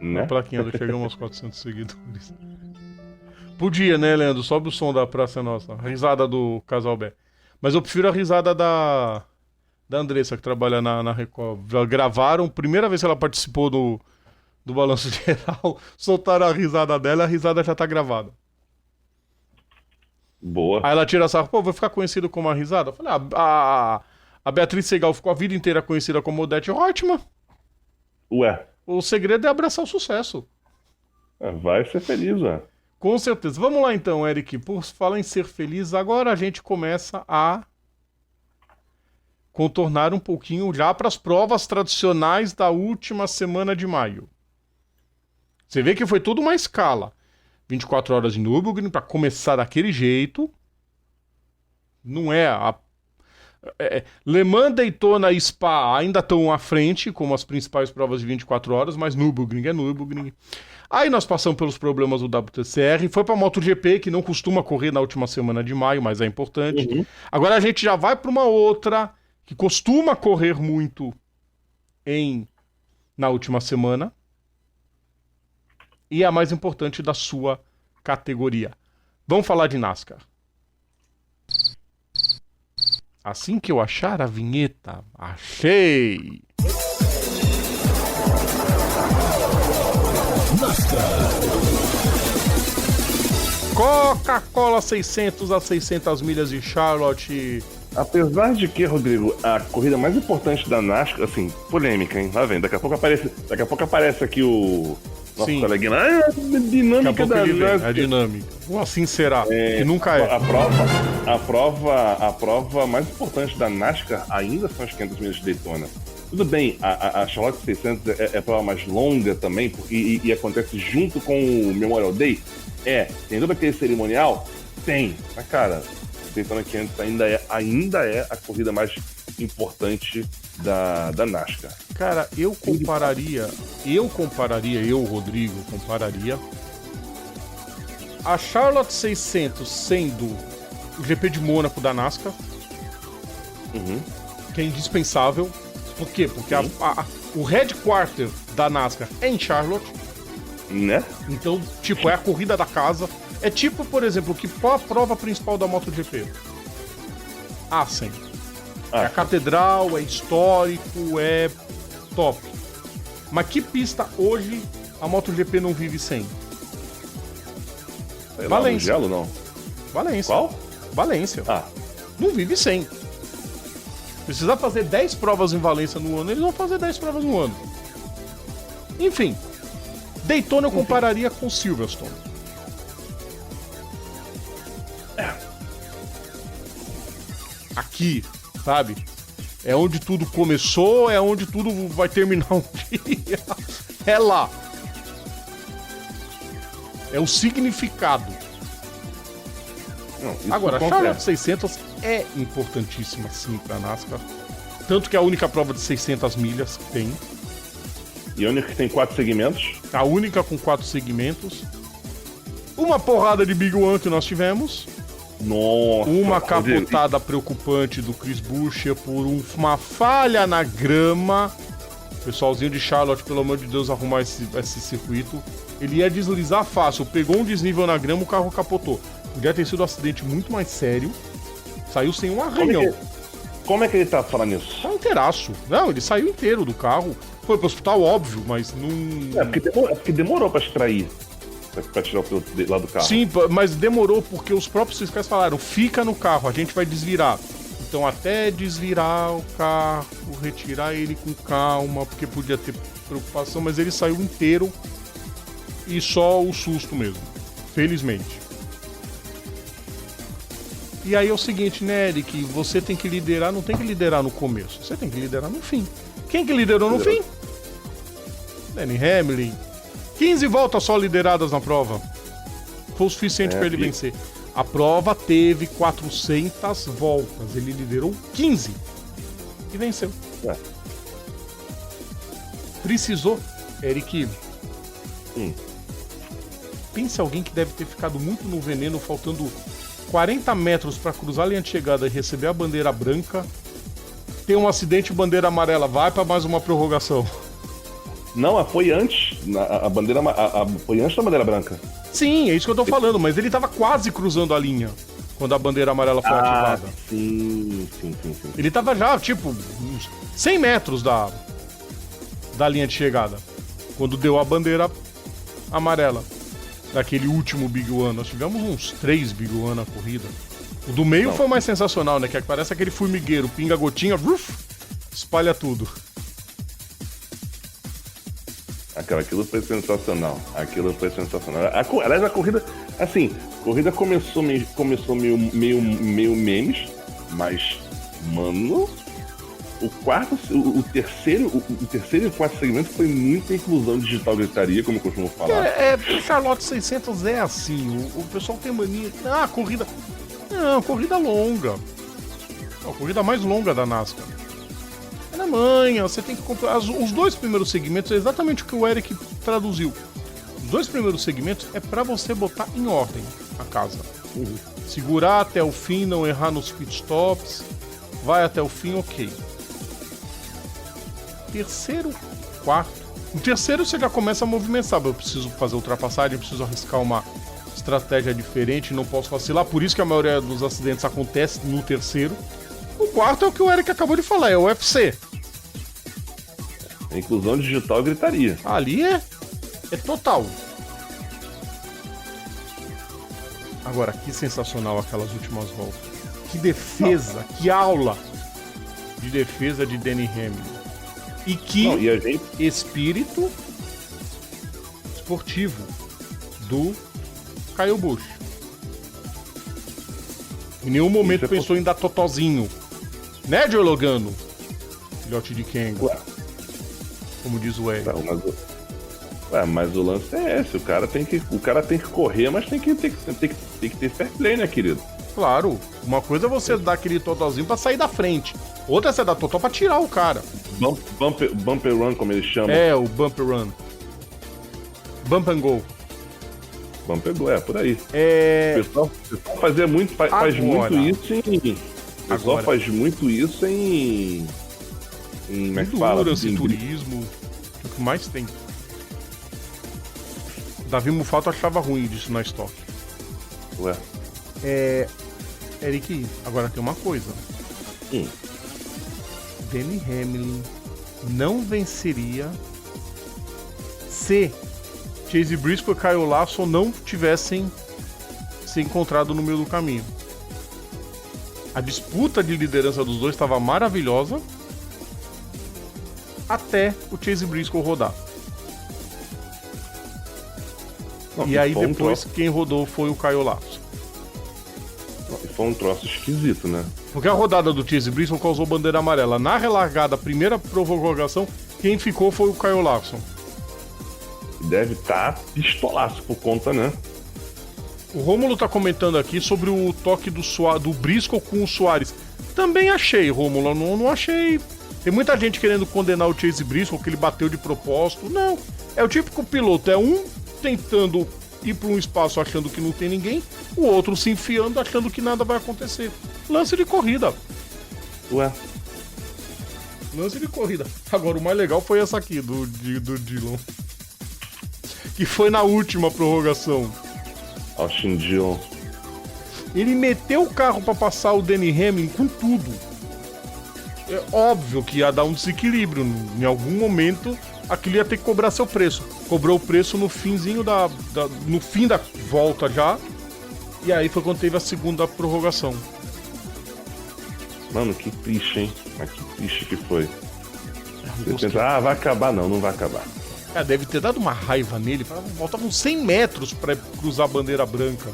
Né? A plaquinha, chegamos aos 400 seguidores. Podia, né, Leandro? Sobe o som da Praça Nossa. A risada do Casal Bé. Mas eu prefiro a risada da Andressa, que trabalha na Record. Já gravaram, primeira vez que ela participou do Balanço Geral, soltaram a risada dela e a risada já tá gravada. Boa. Aí ela tira a sarro, pô, vou ficar conhecido como a risada? Eu falei, a Beatriz Segal ficou a vida inteira conhecida como Odete Roitman. Ué, O segredo é abraçar o sucesso. vai ser feliz, ué. Com certeza. Vamos lá então, Eric. Por falar em ser feliz, agora a gente começa a contornar um pouquinho já para as provas tradicionais da última semana de maio. Você vê que foi tudo uma escala. 24 horas de Nürburgring para começar daquele jeito. Não é Le Mans, Daytona e Spa ainda estão à frente como as principais provas de 24 horas, mas Nürburgring é Nürburgring. Aí nós passamos pelos problemas do WTCR, foi para a MotoGP, que não costuma correr na última semana de maio, mas é importante. Uhum. Agora a gente já vai para uma outra que costuma correr muito na última semana e é a mais importante da sua categoria. Vamos falar de NASCAR. Assim que eu achar a vinheta, achei! Coca-Cola 600 a 600 milhas de Charlotte. Apesar de que, Rodrigo, a corrida mais importante da NASCAR, assim, polêmica, hein? Lá vem, daqui a pouco aparece aqui o nosso coleguinha lá, a dinâmica da NASCAR. A dinâmica. Ou assim será, que nunca é. A prova mais importante da NASCAR ainda são as 500 milhas de Daytona. Tudo bem, a Charlotte 600 é a prova mais longa também, e acontece junto com o Memorial Day. Tem todo aquele cerimonial? Tem. Mas, cara, Daytona 500 ainda é a corrida mais importante da NASCAR. Cara, eu, Rodrigo, compararia a Charlotte 600 sendo o GP de Mônaco da NASCAR, que é indispensável. Por quê? Porque o headquarter da NASCAR é em Charlotte. Né? Então, tipo, é a corrida da casa. É tipo, por exemplo, qual a prova principal da MotoGP? Assen. É a catedral, é histórico, é top. Mas que pista hoje a MotoGP não vive sem? Valência. Gelo, não? Valência. Qual? Valência. Não vive sem. Precisar fazer 10 provas em Valência no ano, eles vão fazer 10 provas no ano. Enfim, Daytona eu compararia com Silverstone. Aqui, sabe? É onde tudo começou, é onde tudo vai terminar um dia. É lá. É o significado. Agora, a Charlotte 600 é importantíssima sim pra NASCAR. Tanto que é a única prova de 600 milhas que tem. E a única que tem 4 segmentos. A única com 4 segmentos. Uma porrada de Big One que nós tivemos. Nossa. Uma capotada preocupante do Chris Buescher por uma falha na grama. Pessoalzinho de Charlotte, pelo amor de Deus, arrumar esse circuito. Ele ia deslizar fácil, pegou um desnível na grama, o carro capotou. Podia ter sido um acidente muito mais sério. Saiu sem um arranhão. Como é que ele tá falando isso? Tá inteiraço. Não, ele saiu inteiro do carro. Foi pro hospital, óbvio, mas não... É porque demorou pra extrair. Pra tirar o piloto lá do carro. Sim, mas demorou porque os próprios fiscais falaram, fica no carro, a gente vai desvirar. Então até desvirar o carro, retirar ele com calma, porque podia ter preocupação, mas ele saiu inteiro e só o susto mesmo. Felizmente. E aí é o seguinte, né, Eric? Você tem que liderar, não tem que liderar no começo. Você tem que liderar no fim. Quem que liderou no fim? Denny Hamlin. 15 voltas só lideradas na prova. Foi o suficiente para ele vencer. A prova teve 400 voltas. Ele liderou 15. E venceu. Precisou, Eric. Pense alguém que deve ter ficado muito no veneno, faltando 40 metros para cruzar a linha de chegada e receber a bandeira branca. Tem um acidente, bandeira amarela, vai para mais uma prorrogação. Não, foi antes. Foi antes da bandeira branca. Sim, é isso que eu tô falando, mas ele tava quase cruzando a linha quando a bandeira amarela foi ativada. Sim. Ele tava já, tipo, uns 100 metros da linha de chegada, quando deu a bandeira amarela daquele último Big One. Nós tivemos uns 3 Big One na corrida. O do meio foi o mais sensacional, né? Que parece aquele formigueiro, pinga gotinha, espalha tudo. Aquilo foi sensacional. Aliás, a corrida, assim, começou meio memes, mas, mano, o terceiro e quarto segmento foi muita inclusão digital gritaria, como eu costumo falar. O Charlotte 600 é assim, o pessoal tem mania. Corrida. Não, corrida longa. A corrida mais longa da NASCAR. É na manhã, você tem que comprar. Os 2 primeiros segmentos é exatamente o que o Eric traduziu. Os 2 primeiros segmentos é pra você botar em ordem a casa. Segurar até o fim, não errar nos pitstops. Vai até o fim, ok. Terceiro, quarto. No terceiro você já começa a movimentar. Eu preciso fazer ultrapassagem, eu preciso arriscar uma estratégia diferente, não posso vacilar. Por isso que a maioria dos acidentes acontece no terceiro. O quarto é o que o Eric acabou de falar, é o UFC. Inclusão digital e gritaria. Ali é total. Agora, que sensacional aquelas últimas voltas. Que defesa, que aula de defesa de Denny Hamlin. E que espírito esportivo do Kyle Busch. Em nenhum momento pensou em dar totozinho. Né, Joe Logano? Filhote de Kenga. Como diz o Eric. Mas o lance é esse. O cara tem que correr, mas tem que ter fair play, né, querido? Claro. Uma coisa é você dar aquele totozinho pra sair da frente. Outra é você dar totó pra tirar o cara. Bumper run, como eles chamam. É, o bumper run. Bump and go. Bumper go, por aí. O pessoal faz muito isso em... O pessoal faz muito isso em endurance, turismo, o que mais tem. Davi Mufato achava ruim disso na Stock. Eric, agora tem uma coisa. Denny Hamlin não venceria se Chase Briscoe e Kyle Larson não tivessem se encontrado no meio do caminho. A disputa de liderança dos dois estava maravilhosa até o Chase Briscoe rodar. E aí depois quem rodou foi o Kyle Larson. Foi um troço esquisito, né? Porque a rodada do Chase Briscoe causou bandeira amarela. Na relargada, primeira prorrogação, quem ficou foi o Kyle Larson. Deve estar pistolaço por conta, né? O Rômulo tá comentando aqui sobre o toque do Briscoe com o Soares. Também achei, Rômulo, não achei. Tem muita gente querendo condenar o Chase Briscoe, que ele bateu de propósito. Não, é o típico piloto, é um tentando ir para um espaço achando que não tem ninguém, o outro se enfiando achando que nada vai acontecer. Lance de corrida. Lance de corrida. Agora, o mais legal foi essa aqui, do Dillon. Que foi na última prorrogação. Austin Dillon. Ele meteu o carro para passar o Denny Hamlin com tudo. É óbvio que ia dar um desequilíbrio. Em algum momento, aquilo ia ter que cobrar seu preço. Cobrou o preço no finzinho no fim da volta já. E aí foi quando teve a segunda prorrogação. Mano, que triste, hein? Mas que triste que foi. Você pensa, vai acabar. Não vai acabar. Deve ter dado uma raiva nele. Faltavam 100 metros para cruzar a bandeira branca.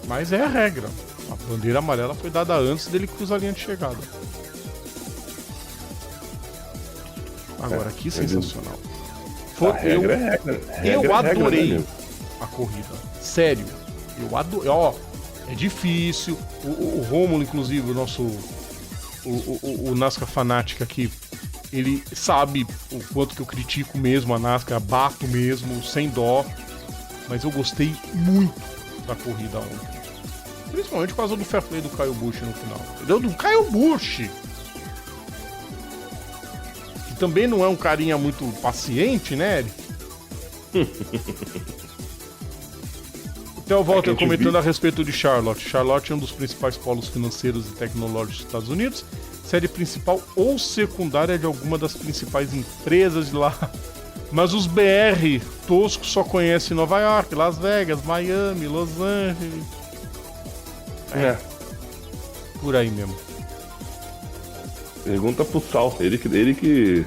Mas é a regra. A bandeira amarela foi dada antes dele cruzar a linha de chegada. Agora, que sensacional. Eu adorei a corrida. Sério. Eu adorei. É difícil. O Rômulo, inclusive, o nosso... O NASCAR fanático aqui, ele sabe o quanto que eu critico mesmo a NASCAR, bato mesmo, sem dó. Mas eu gostei muito da corrida ontem. Principalmente por causa do fair play do Kyle Busch no final. Entendeu? Do Kyle Busch! Que também não é um carinha muito paciente, né, Eric? Theo Walter comentando a respeito de Charlotte. Charlotte é um dos principais polos financeiros e tecnológicos dos Estados Unidos, sede principal ou secundária de alguma das principais empresas de lá. Mas os BR toscos só conhecem Nova York, Las Vegas, Miami, Los Angeles. Por aí mesmo. Pergunta pro Sal, ele que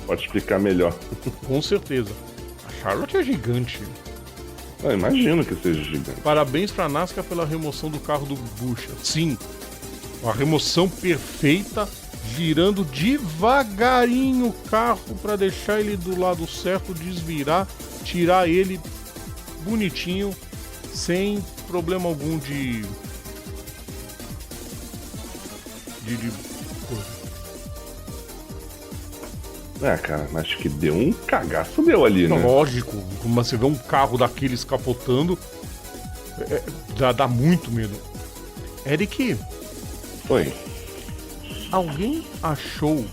pode explicar melhor. Com certeza. A Charlotte é gigante. Eu imagino que seja gigante. Parabéns pra NASCAR pela remoção do carro do Buescher. Sim, uma remoção perfeita, girando devagarinho o carro para deixar ele do lado certo, desvirar, tirar ele bonitinho, sem problema algum de Cara, mas que deu um cagaço deu ali, né? Lógico, mas você vê um carro daqueles capotando, dá muito medo. Eric, Foi. alguém achou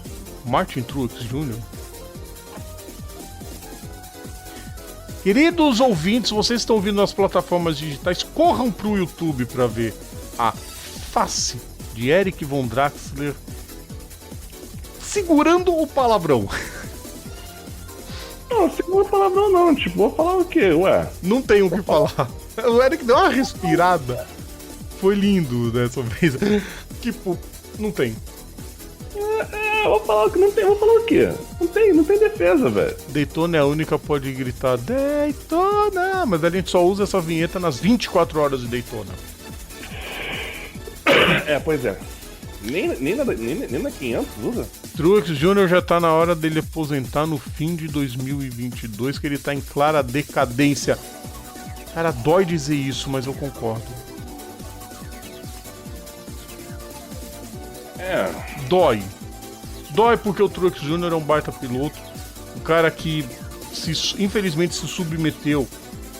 Martin Truex Jr.? Queridos ouvintes, vocês estão ouvindo nas plataformas digitais, corram pro YouTube para ver a face de Eric Von Draxler segurando o palavrão. Não, segura palavrão não, tipo, vou falar o quê? Ué? Não tem o que falar. O Eric deu uma respirada. Foi lindo dessa vez. Tipo, não tem. Vou falar o que não tem, vou falar o quê? Não tem defesa, velho. Daytona é a única que pode gritar Daytona, mas a gente só usa essa vinheta nas 24 horas de Daytona. Pois é. Nem na 500 usa? Truex Jr. já tá na hora dele aposentar no fim de 2022, que ele tá em clara decadência. Cara, dói dizer isso, mas eu concordo. Dói. Dói porque o Truex Jr. é um baita piloto. Um cara que infelizmente se submeteu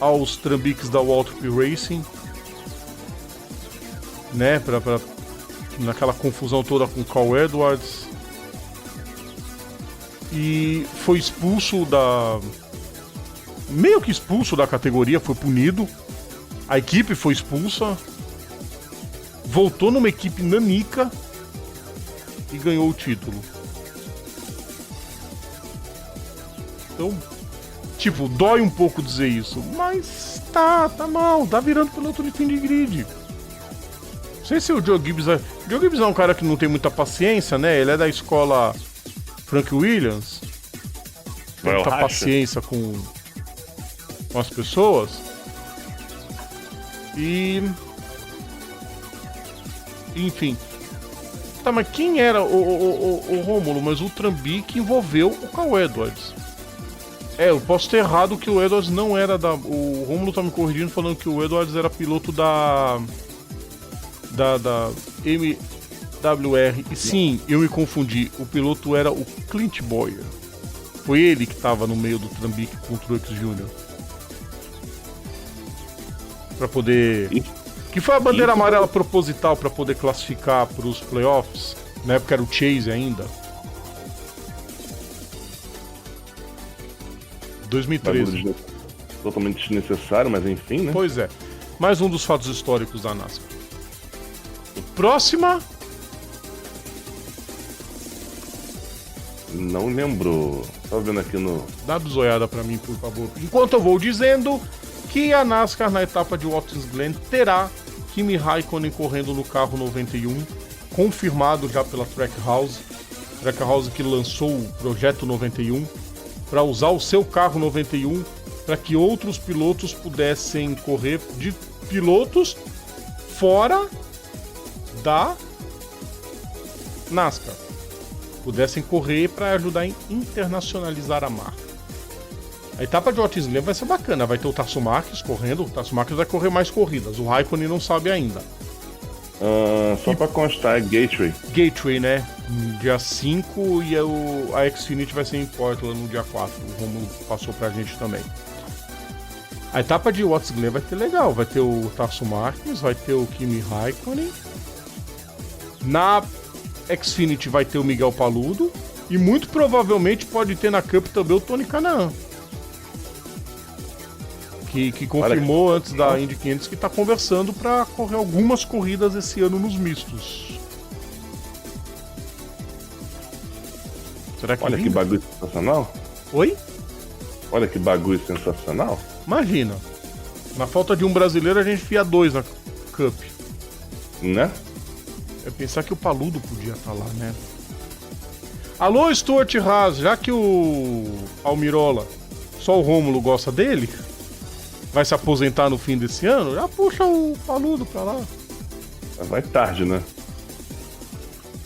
aos trambiques da Waltrip Racing, né, naquela confusão toda com o Carl Edwards, e foi expulso meio que expulso da categoria, foi punido. A equipe foi expulsa, voltou numa equipe nanica e ganhou o título. Então, tipo, dói um pouco dizer isso, mas tá mal, tá virando piloto de fim de grid. Não sei se o Joe Gibbs é um cara que não tem muita paciência, né? Ele é da escola Frank Williams. Tem muita paciência com as pessoas. E... enfim. Tá, mas quem era o Rômulo? Mas o trambique envolveu o Carl Edwards. Eu posso ter errado que o Edwards não era da... O Rômulo tá me corrigindo falando que o Edwards era piloto da MWR. E sim, eu me confundi. O piloto era o Clint Bowyer. Foi ele que tava no meio do trambique com o Truex Jr. Pra poder... Que foi a bandeira amarela proposital pra poder classificar pros playoffs. Na época era o Chase ainda. 2013. Totalmente desnecessário, mas enfim, né? Pois é. Mais um dos fatos históricos da NASCAR. Próxima. Não lembrou. Tá vendo aqui no... Dá uma bisoiada pra mim, por favor. Enquanto eu vou dizendo que a NASCAR na etapa de Watkins Glen terá Kimi Raikkonen correndo no carro 91, confirmado já pela Trackhouse. Trackhouse que lançou o projeto 91 para usar o seu carro 91 para que outros pilotos pudessem correr de pilotos fora da NASCAR. Pudessem correr para ajudar a internacionalizar a marca. A etapa de Watkins Glen vai ser bacana, vai ter o Tarso Marques correndo, o Tarso Marques vai correr mais corridas, o Raikkonen não sabe ainda. Só pra constar, é Gateway. Gateway, né? Dia 5 e a Xfinity vai ser em Portland no dia 4. O Romulo passou pra gente também. A etapa de Watkins Glen vai ter legal. Vai ter o Tarso Marques, vai ter o Kimi Raikkonen. Na Xfinity vai ter o Miguel Paludo. E muito provavelmente pode ter na Cup também o Tony Kanaan. que confirmou antes da Indy 500 que está conversando para correr algumas corridas esse ano nos mistos. Será que Olha que bagulho sensacional. Oi? Olha que bagulho sensacional. Imagina. Na falta de um brasileiro, a gente enfia 2 na Cup. Né? É pensar que o Paludo podia estar lá, né? Alô, Stuart Haas, já que o Almirola, só o Rômulo gosta dele, vai se aposentar no fim desse ano, já puxa o Paludo pra lá. Vai tarde, né?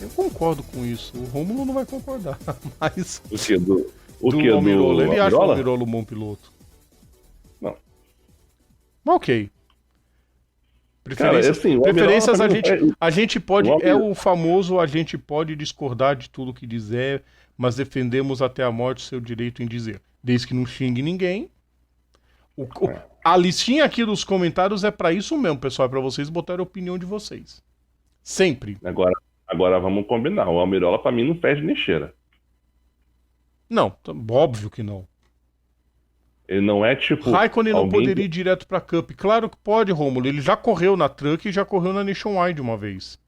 Eu concordo com isso. O Rômulo não vai concordar, mas... O que? Do Almirola. Ele acha o Almirola? Almirola um bom piloto. Não. Ok. Cara, assim, Preferências Almirola, a gente pode... o Almirola- É o famoso a gente pode discordar de tudo que dizer, mas defendemos até a morte o seu direito em dizer. Desde que não xingue ninguém. A listinha aqui dos comentários é pra isso mesmo, pessoal. É pra vocês botarem a opinião de vocês. Sempre. Agora vamos combinar. O Almirola, pra mim, não fede nem cheira. Não, óbvio que não. Ele não é tipo. Raikkonen não alguém poderia ir direto pra Cup. Claro que pode, Rômulo. Ele já correu na Truck e já correu na Nationwide uma vez.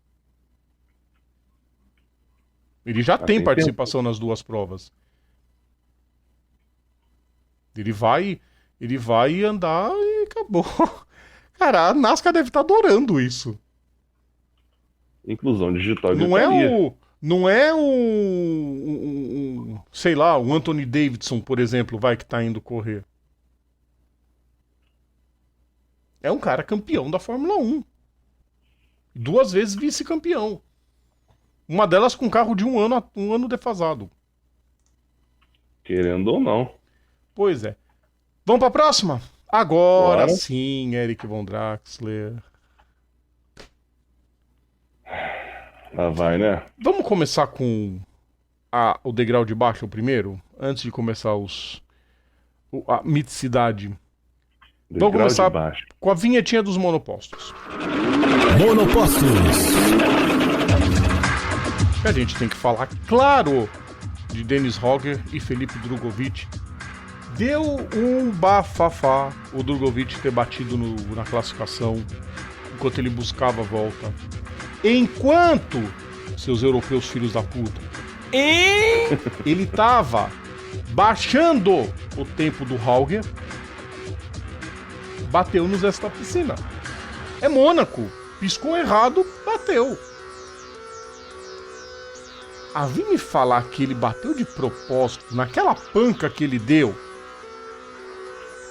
Ele já tem tem participação nas duas provas. Ele vai andar e acabou. Cara, a NASCAR deve estar adorando isso. Inclusão digital de Não é sei lá, o Anthony Davidson, por exemplo, que tá indo correr. É um cara campeão da Fórmula 1. 2 vezes vice-campeão. Uma delas com carro de um ano defasado. Querendo ou não. Pois é. Vamos pra próxima? Agora Bora. sim, Eric Von Draxler. Lá vai, né? Vamos começar com o degrau de baixo primeiro? Antes de começar a miticidade. Vamos Degrau começar de baixo. com a vinhetinha dos monopostos. Monopostos. A gente tem que falar, claro, de Dennis Hogger e Felipe Drugovich. Deu um bafafá o Drugovich ter batido na classificação enquanto ele buscava a volta. Enquanto, seus europeus filhos da puta, ele tava baixando o tempo do Hauger, bateu nos esta piscina. É Mônaco. Piscou errado, bateu. A vir me falar que ele bateu de propósito, naquela panca que ele deu,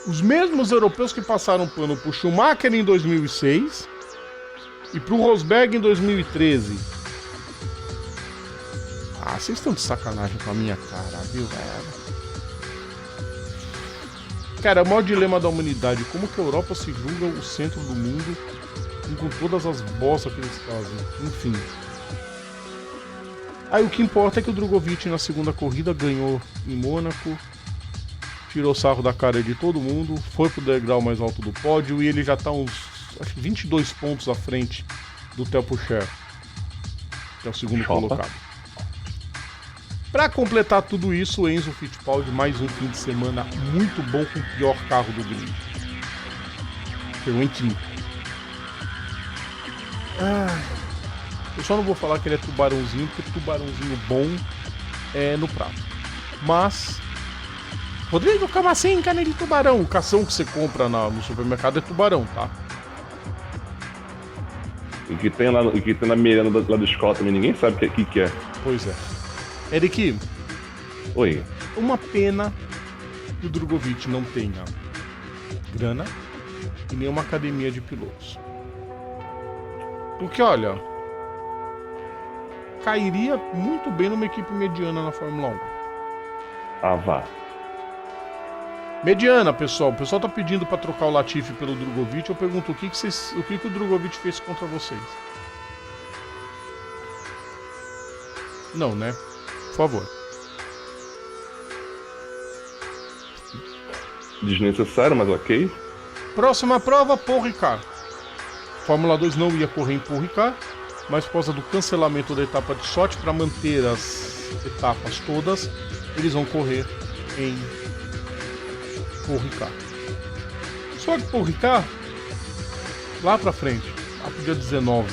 os mesmos europeus que passaram pano pro Schumacher em 2006 e pro Rosberg em 2013. Ah, vocês estão de sacanagem com a minha cara, viu, velho? Cara, é o maior dilema da humanidade. Como que a Europa se julga o centro do mundo com todas as bostas que eles fazem? Enfim. Aí o que importa é que o Drugovich na segunda corrida ganhou em Mônaco, tirou sarro da cara de todo mundo, foi pro degrau mais alto do pódio e ele já tá uns, acho que 22 pontos à frente do Theo Pourchaire, que é o segundo colocado. Pra completar tudo isso, o Enzo Fittipaldi, mais um fim de semana muito bom com o pior carro do grid. Chegou em quinto. Eu só não vou falar que ele é tubarãozinho, porque tubarãozinho bom é no prato. Mas... Rodrigo, como assim, carne de tubarão? O cação que você compra no supermercado é tubarão, tá? E que tem na merenda lá da escola também, ninguém sabe o que é. Pois é. Eric, Oi. uma pena que o Drugovich não tenha grana e nenhuma academia de pilotos. Porque, olha, cairia muito bem numa equipe mediana na Fórmula 1. Ah, vá. Mediana, pessoal. O pessoal tá pedindo pra trocar o Latifi pelo Drugovich. Eu pergunto o que o Drugovich fez contra vocês? Não, né? Por favor. Desnecessário, mas ok. Próxima prova, Paul Ricard. Fórmula 2 não ia correr em Paul Ricard, mas por causa do cancelamento da etapa de sorte, para manter as etapas todas, eles vão correr em Paul Ricard. Só que, pô, Ricardo, lá pra frente, lá pro dia 19.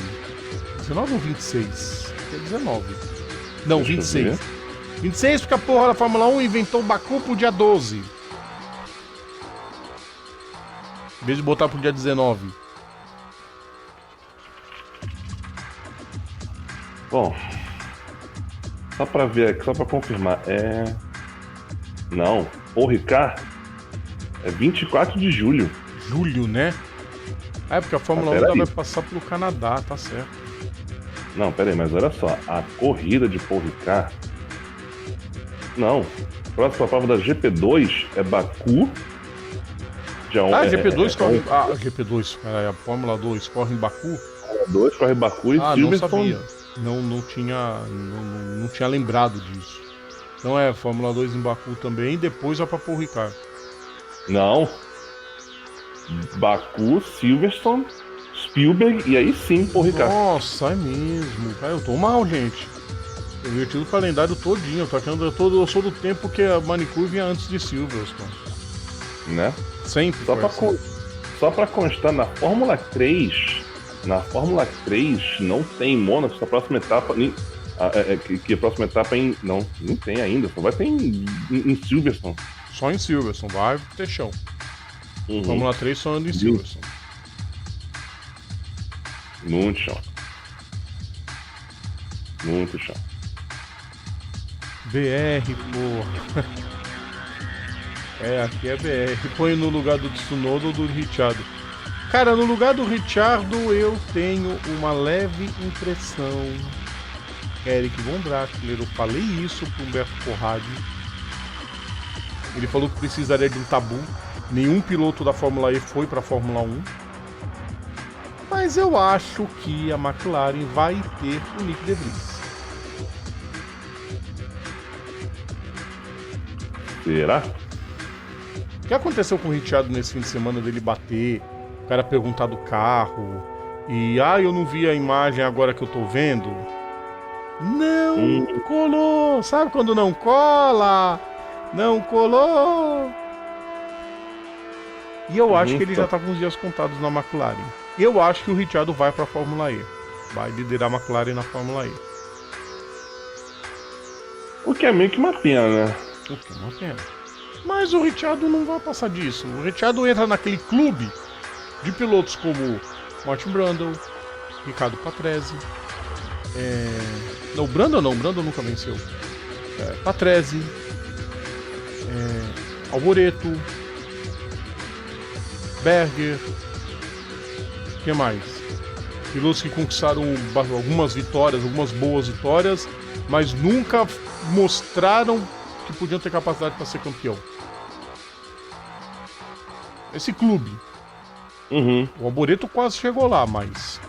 19 ou 26? É 19. Não, Deixa eu 26. ver. 26 porque a porra da Fórmula 1 inventou o Baku pro dia 12. Em vez de botar pro dia 19. Bom, só pra ver aqui, só pra confirmar, Não, Paul Ricard é 24 de julho. Julho, né? É porque a Fórmula 1 pera ainda aí. vai passar pelo Canadá, tá certo. Não, pera aí, mas olha só, a corrida de Paul Ricard... Não, a próxima prova da GP2 é Baku. GP2 corre... GP2, peraí, a Fórmula 2 corre em Baku? 2 corre Baku e Não Silverstone. sabia. Não tinha lembrado disso. Então Fórmula 2 em Baku também, e depois vai pra Paul Ricard. Não. Baku, Silverstone, Spielberg e aí sim Paul Ricard. Nossa, é mesmo. Cara, eu tô mal, gente. Eu inverti o calendário todinho. Eu sou do tempo que a Manicure vinha antes de Silverstone. Né? Sempre. Só pra constar, na Fórmula 3 não tem Mônaco, a próxima etapa. Que a próxima etapa não tem ainda, só vai ter em Silverstone. Só em Silverstone, vai ter chão. Uhum. Fórmula 3 só anda em Silverstone. Muito chão. Muito chão. BR, porra. Aqui é BR. Põe no lugar do Tsunoda ou do Ricciardo. Cara, no lugar do Ricciardo eu tenho uma leve impressão. Eric Von Draxler, eu falei isso pro Humberto Corradi. Ele falou que precisaria de um tabu. Nenhum piloto da Fórmula E foi pra Fórmula 1. Mas eu acho que a McLaren vai ter o Nick De Vries. Será? O que aconteceu com o Ricciardo nesse fim de semana dele bater, o cara perguntar do carro, e eu não vi a imagem agora que eu tô vendo? Não colou! Sabe quando não cola? Não colou! E eu acho que ele já tá com os dias contados na McLaren. Eu acho que o Ricciardo vai pra Fórmula E. Vai liderar a McLaren na Fórmula E. O que é meio que uma pena, né? O que é uma pena. Mas o Ricciardo não vai passar disso. O Ricciardo entra naquele clube de pilotos como Martin Brundle, Ricardo Patrese. Não, o Brundle nunca venceu. Patrese, Alboreto, Berger. O que mais? Pilotos que conquistaram algumas vitórias, algumas boas vitórias, mas nunca mostraram que podiam ter capacidade para ser campeão. Esse clube. Uhum. O Alboreto quase chegou lá, mas...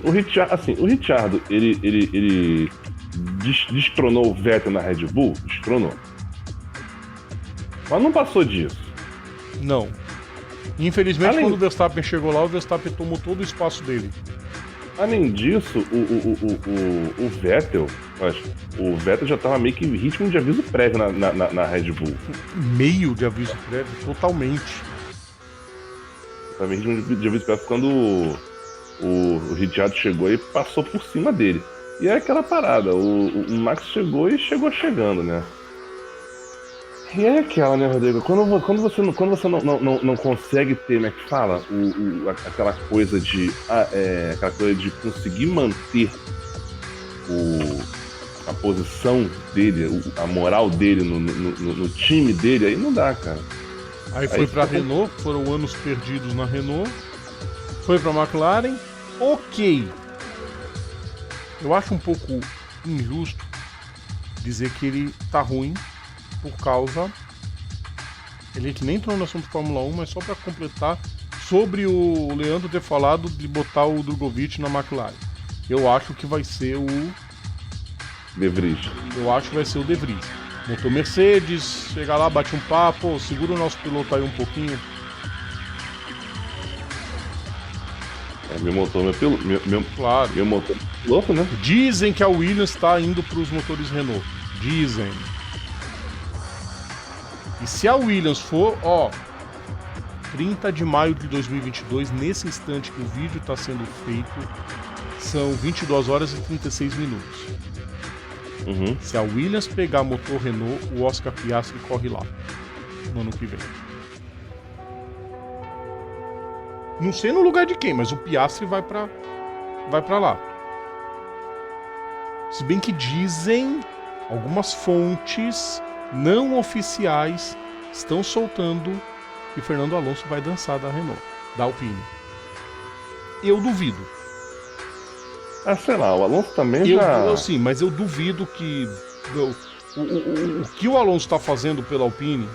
O Ricciardo, ele destronou o Vettel na Red Bull? Destronou. Mas não passou disso. Não. Infelizmente, quando o Verstappen chegou lá, o Verstappen tomou todo o espaço dele. Além disso, o Vettel já tava meio que em ritmo de aviso prévio na Red Bull. Meio de aviso prévio, totalmente. Tava em ritmo de aviso prévio quando o Ricciardo chegou e passou por cima dele. E é aquela parada, o Max chegou e chegou chegando, né? E é aquela, né, Rodrigo? Quando você não consegue ter, como é que fala? Aquela coisa de conseguir manter a posição dele, a moral dele no time dele, aí não dá, cara. Aí foi pra Renault, foram anos perdidos na Renault. Foi pra McLaren. Ok. Eu acho um pouco injusto dizer que ele tá ruim por causa... Ele que nem entrou no assunto Fórmula 1, mas só pra completar sobre o Leandro ter falado de botar o Drogovic na McLaren. Eu acho que vai ser o... De Vries. Eu acho que vai ser o De Vries. Motor Mercedes, chega lá, bate um papo, segura o nosso piloto aí um pouquinho. Meu motor, Claro. Meu motor piloto, né? Dizem que a Williams está indo para os motores Renault. Dizem. E se a Williams for, 30 de maio de 2022, nesse instante que o vídeo está sendo feito, são 22 horas e 36 minutos. Uhum. Se a Williams pegar motor Renault, o Oscar Piastri corre lá no ano que vem. Não sei no lugar de quem, mas o Piastri vai pra lá. Se bem que dizem, algumas fontes não oficiais estão soltando que Fernando Alonso vai dançar da Renault, da Alpine. Eu duvido. Sei lá, o Alonso também Sim, mas eu duvido que o que o Alonso está fazendo pela Alpine,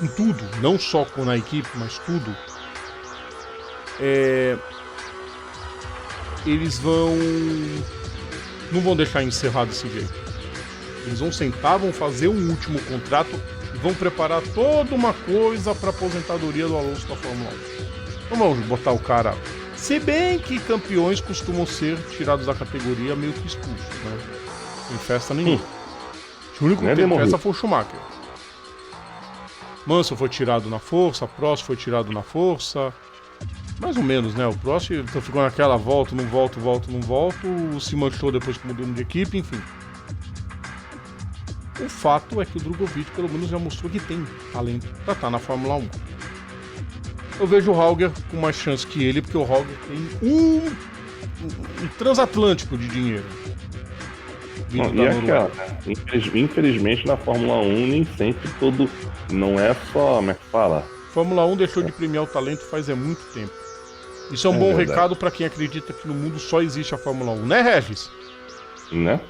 em tudo, não só na equipe, mas tudo, eles não vão deixar encerrado desse jeito. Eles vão sentar, vão fazer um último contrato e vão preparar toda uma coisa para a aposentadoria do Alonso da Fórmula 1. Não vamos botar o cara... Se bem que campeões costumam ser tirados da categoria meio que expulsos, né? Sem festa nenhuma. O único que teve festa foi o Schumacher. Mansell foi tirado na força, Prost foi tirado na força. Mais ou menos, né? O Prost ficou naquela volta, não volto. Se manchou depois que mudou de equipe, enfim. O fato é que o Drogovic pelo menos já mostrou que tem talento pra estar na Fórmula 1. Eu vejo o Hauger com mais chance que ele, porque o Hauger tem um transatlântico de dinheiro. Infelizmente na Fórmula 1 nem sempre tudo não é só, como é que fala? Fórmula 1 deixou de premiar o talento faz muito tempo. Isso é um bom recado para quem acredita que no mundo só existe a Fórmula 1, né, Regis? Né?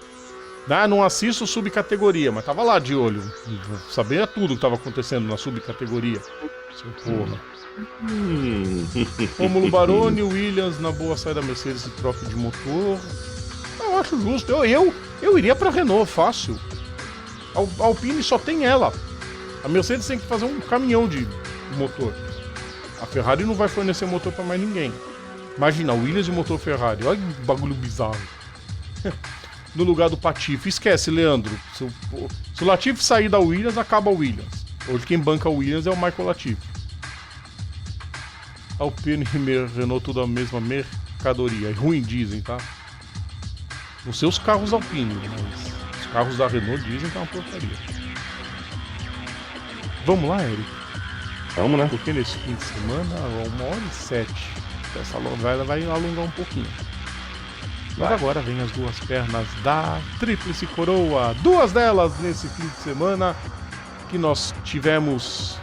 Não assisto subcategoria, mas tava lá de olho. Sabia tudo que tava acontecendo na subcategoria. Seu porra. Rômulo Baroni, Williams na boa saída da Mercedes e troca de motor. Eu acho justo. Eu iria pra Renault, fácil. A Alpine só tem ela. A Mercedes tem que fazer um caminhão de motor. A Ferrari não vai fornecer motor pra mais ninguém. Imagina, Williams e motor Ferrari. Olha que bagulho bizarro. No lugar do Latifi. Esquece, Leandro. Se o Latifi sair da Williams, acaba o Williams. Hoje quem banca o Williams é o Michael Latifi. Alpine e Renault, tudo a mesma mercadoria. É ruim, dizem, tá? Não sei os carros Alpine, mas os carros da Renault dizem que é uma porcaria. Vamos lá, Eric? Vamos, né? Porque nesse fim de semana, 1h07. Essa longa vai alongar um pouquinho. Mas agora vem as duas pernas da Tríplice Coroa. Duas delas nesse fim de semana que nós tivemos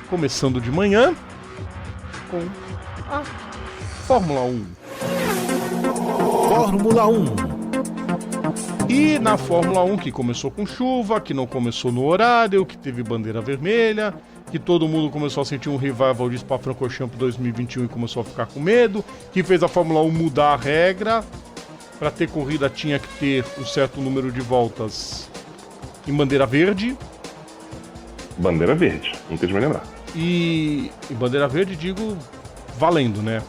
começando de manhã com a Fórmula 1. Fórmula 1. E na Fórmula 1 que começou com chuva, que não começou no horário, que teve bandeira vermelha, que todo mundo começou a sentir um revival de Spa-Francorchamps 2021 e começou a ficar com medo, que fez a Fórmula 1 mudar a regra. Para ter corrida tinha que ter um certo número de voltas em bandeira verde. Bandeira verde, não tem de me lembrar. E bandeira verde, digo, valendo, né?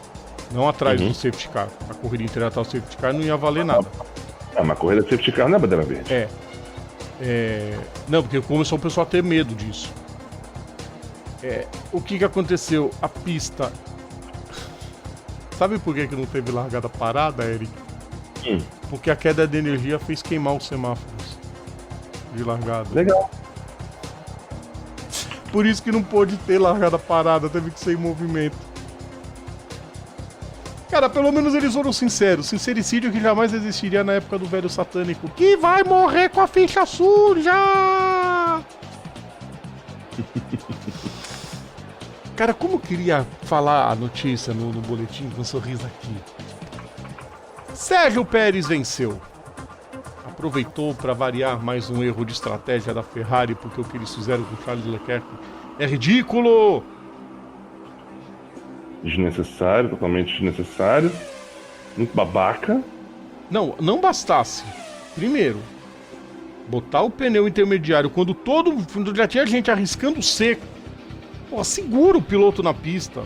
Não atrás do safety car. A corrida inteira atrás do safety car não ia valer nada. Mas corrida de safety car não é bandeira verde. Não, porque começou o pessoal a ter medo disso. O que aconteceu? A pista... Sabe por que não teve largada parada, Eric? Porque a queda de energia fez queimar os semáforos de largada. Legal. Por isso que não pôde ter largada parada, teve que ser em movimento. Cara, pelo menos eles foram sinceros. Sincericídio que jamais existiria na época do velho satânico. Que vai morrer com a ficha suja! Cara, como eu queria falar a notícia no boletim com um sorriso aqui. Sérgio Pérez venceu. Aproveitou para variar mais um erro de estratégia da Ferrari, porque o que eles fizeram com o Charles Leclerc é ridículo. Desnecessário, totalmente desnecessário. Muito babaca. Não bastasse. Primeiro, botar o pneu intermediário quando já tinha gente arriscando seco. Pô, segura o piloto na pista.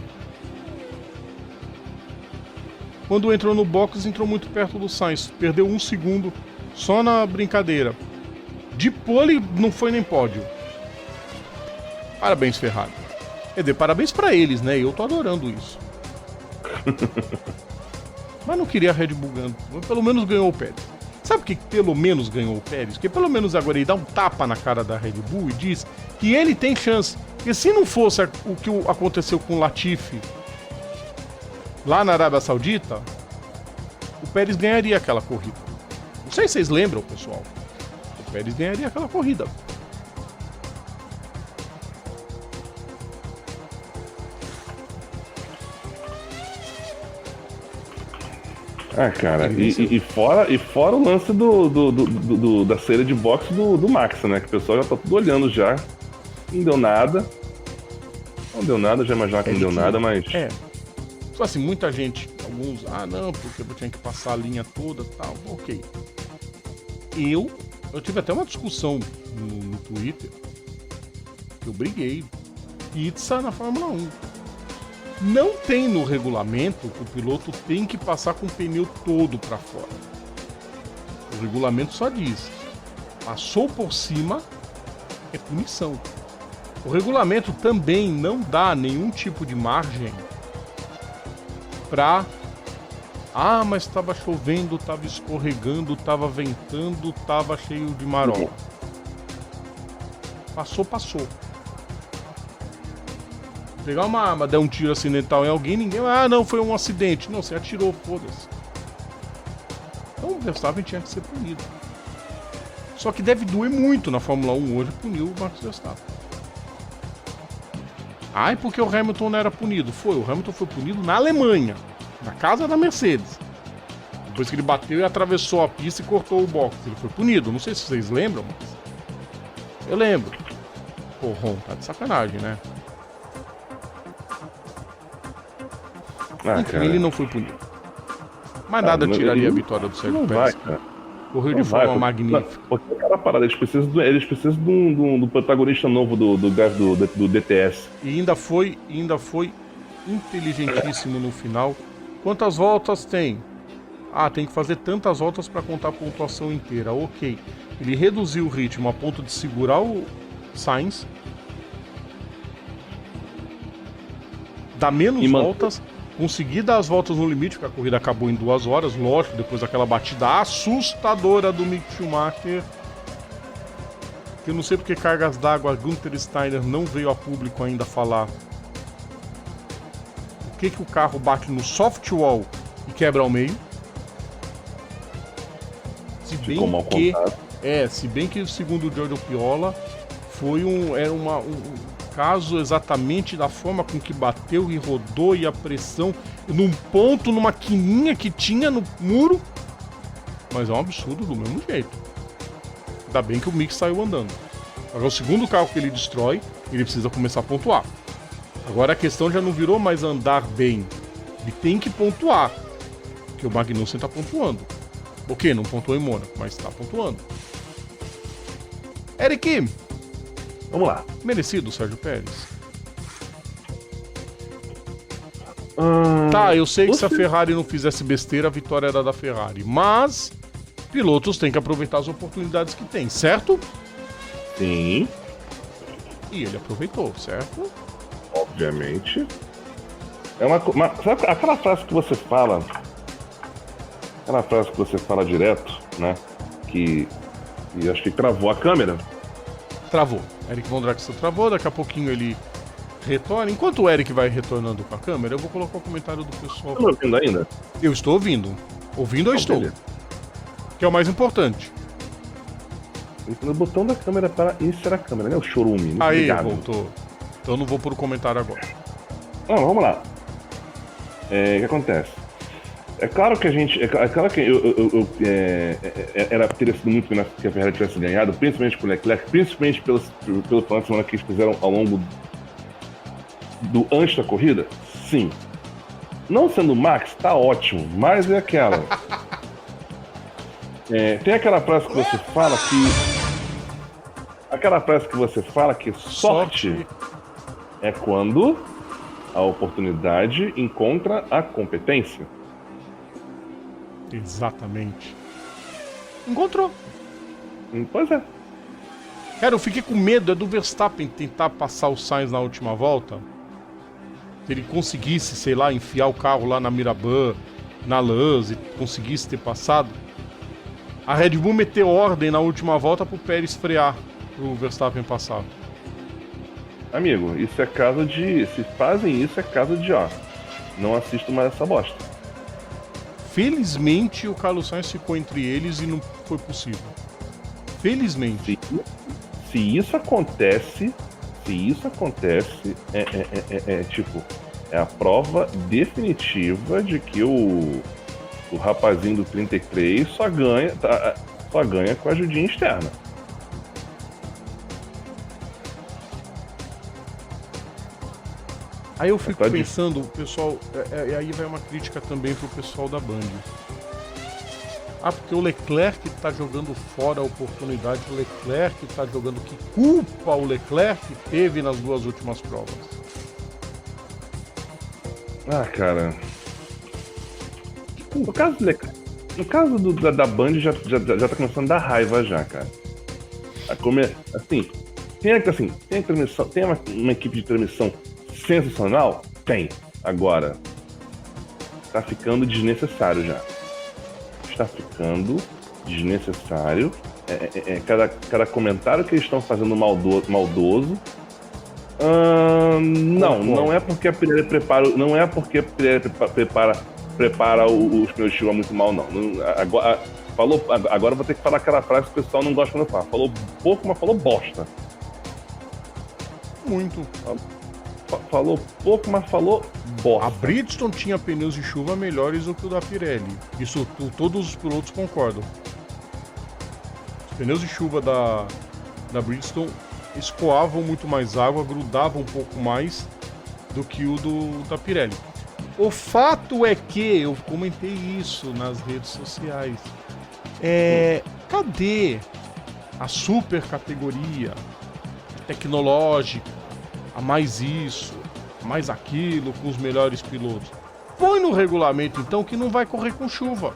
Quando entrou no box, entrou muito perto do Sainz. Perdeu 1 segundo só na brincadeira. De pole não foi nem pódio. Parabéns, Ferrari. Dê parabéns pra eles, né? Eu tô adorando isso. Mas não queria a Red Bull ganhando. Pelo menos ganhou o Pérez. Sabe por que pelo menos ganhou o Pérez? Porque pelo menos agora ele dá um tapa na cara da Red Bull e diz que ele tem chance. Porque se não fosse o que aconteceu com o Latifi lá na Arábia Saudita, o Pérez ganharia aquela corrida. Não sei se vocês lembram, pessoal. O Pérez ganharia aquela corrida. Cara, e fora o lance da saída de boxe do Max, né? Que o pessoal já tá tudo olhando já. Não deu nada. Já imaginava que não deu nada, mas. Só assim, muita gente, alguns, não, porque eu tinha que passar a linha toda e tal. Ok. Eu tive até uma discussão no Twitter. Eu briguei. Pizza na Fórmula 1. Não tem no regulamento que o piloto tem que passar com o pneu todo para fora. O regulamento só diz: passou por cima, é punição. O regulamento também não dá nenhum tipo de margem para mas estava chovendo, estava escorregando, estava ventando, estava cheio de marola. Passou. Pegar uma arma, der um tiro acidental em alguém, ninguém vai, não, foi um acidente. Não, você atirou, foda-se. Então o Verstappen tinha que ser punido. Só que deve doer muito na Fórmula 1 hoje punir o Max Verstappen. E porque o Hamilton não era punido? O Hamilton foi punido na Alemanha, na casa da Mercedes. Depois que ele bateu e atravessou a pista e cortou o box. Ele foi punido, não sei se vocês lembram, mas eu lembro. Pô, Ron, tá de sacanagem, né? Enfim, ele não foi punido. Mas nada tiraria a vitória do Sérgio Pérez. Correu de forma magnífica. Porque aquela parada, eles precisam do protagonista novo do DTS. E ainda foi inteligentíssimo no final. Quantas voltas tem? Tem que fazer tantas voltas para contar a pontuação inteira. Ok. Ele reduziu o ritmo a ponto de segurar o Sainz. Dá menos voltas. Consegui dar as voltas no limite, porque a corrida acabou em 2 horas, lógico, depois daquela batida assustadora do Mick Schumacher. Que eu não sei porque cargas d'água, Gunther Steiner não veio a público ainda falar por que o carro bate no soft wall e quebra ao meio. Se bem que segundo o Giorgio Piola, era um caso exatamente da forma com que bateu e rodou e a pressão num ponto, numa quininha que tinha no muro. Mas é um absurdo do mesmo jeito. Ainda bem que o Mick saiu andando. Agora o segundo carro que ele destrói, ele precisa começar a pontuar. Agora a questão já não virou mais andar bem. Ele tem que pontuar. Porque o Magnussen tá pontuando. Ok, não pontuou em Mônaco, mas tá pontuando. Eric, vamos lá. Merecido, Sérgio Pérez? Eu sei que se a Ferrari não fizesse besteira, a vitória era da Ferrari. Mas pilotos têm que aproveitar as oportunidades que têm, certo? Sim. E ele aproveitou, certo? Obviamente. Sabe aquela frase que você fala? Aquela frase que você fala direto, né? Que acho que travou a câmera. Travou. Eric Von Draxler travou, daqui a pouquinho ele retorna. Enquanto o Eric vai retornando com a câmera, eu vou colocar o comentário do pessoal. Tá me ouvindo ainda? Eu estou ouvindo. Ouvindo eu estou. Beleza. Que é o mais importante. O botão da câmera para iniciar a câmera, né? O chorume. Aí, voltou. Então eu não vou pôr o comentário agora. Não, vamos lá. O que acontece? É claro que a gente. É claro que teria sido muito melhor que a Ferrari tivesse ganhado, principalmente com o Leclerc, principalmente pelo final de semana que eles fizeram ao longo antes da corrida. Sim. Não sendo o Max, tá ótimo, mas é aquela. Tem aquela frase que você fala que. Aquela frase que você fala que sorte é quando a oportunidade encontra a competência. Exatamente. Encontrou. Pois é. Cara, eu fiquei com medo do Verstappen tentar passar o Sainz na última volta. Se ele conseguisse, sei lá, enfiar o carro lá na Miraban, na Lance, e conseguisse ter passado, a Red Bull meteu ordem na última volta pro Pérez frear, pro Verstappen passar. Amigo, isso é caso de... Se fazem isso, é caso de, ó, não assisto mais essa bosta. Felizmente, o Carlos Sainz ficou entre eles e não foi possível. Felizmente. Se isso acontece, tipo, é a prova definitiva de que o rapazinho do 33 só ganha com a ajudinha externa. Aí eu fico pensando, pessoal, aí vai uma crítica também pro pessoal da Band. Ah, porque o Leclerc tá jogando fora a oportunidade, o Leclerc tá jogando, que culpa o Leclerc teve nas duas últimas provas? Ah, cara. No caso do Leclerc, no caso da Band já tá começando a dar raiva já, cara. Assim, tem transmissão, tem uma equipe de transmissão sensacional? Tem. Agora, tá ficando desnecessário já. Está ficando desnecessário. Cada comentário que eles estão fazendo maldoso. Não é porque a Pirelli prepara os pneus de chuva muito mal, não. Agora eu vou ter que falar aquela frase que o pessoal não gosta quando eu falo. Falou pouco, mas falou bosta. Muito. Falou pouco, mas falou bosta. A Bridgestone tinha pneus de chuva melhores do que o da Pirelli. Isso todos os pilotos concordam. Os pneus de chuva da Bridgestone escoavam muito mais água, grudavam um pouco mais do que o da Pirelli. O fato é que, eu comentei isso nas redes sociais, cadê a super categoria tecnológica, a mais isso, a mais aquilo, com os melhores pilotos? Põe no regulamento então que não vai correr com chuva.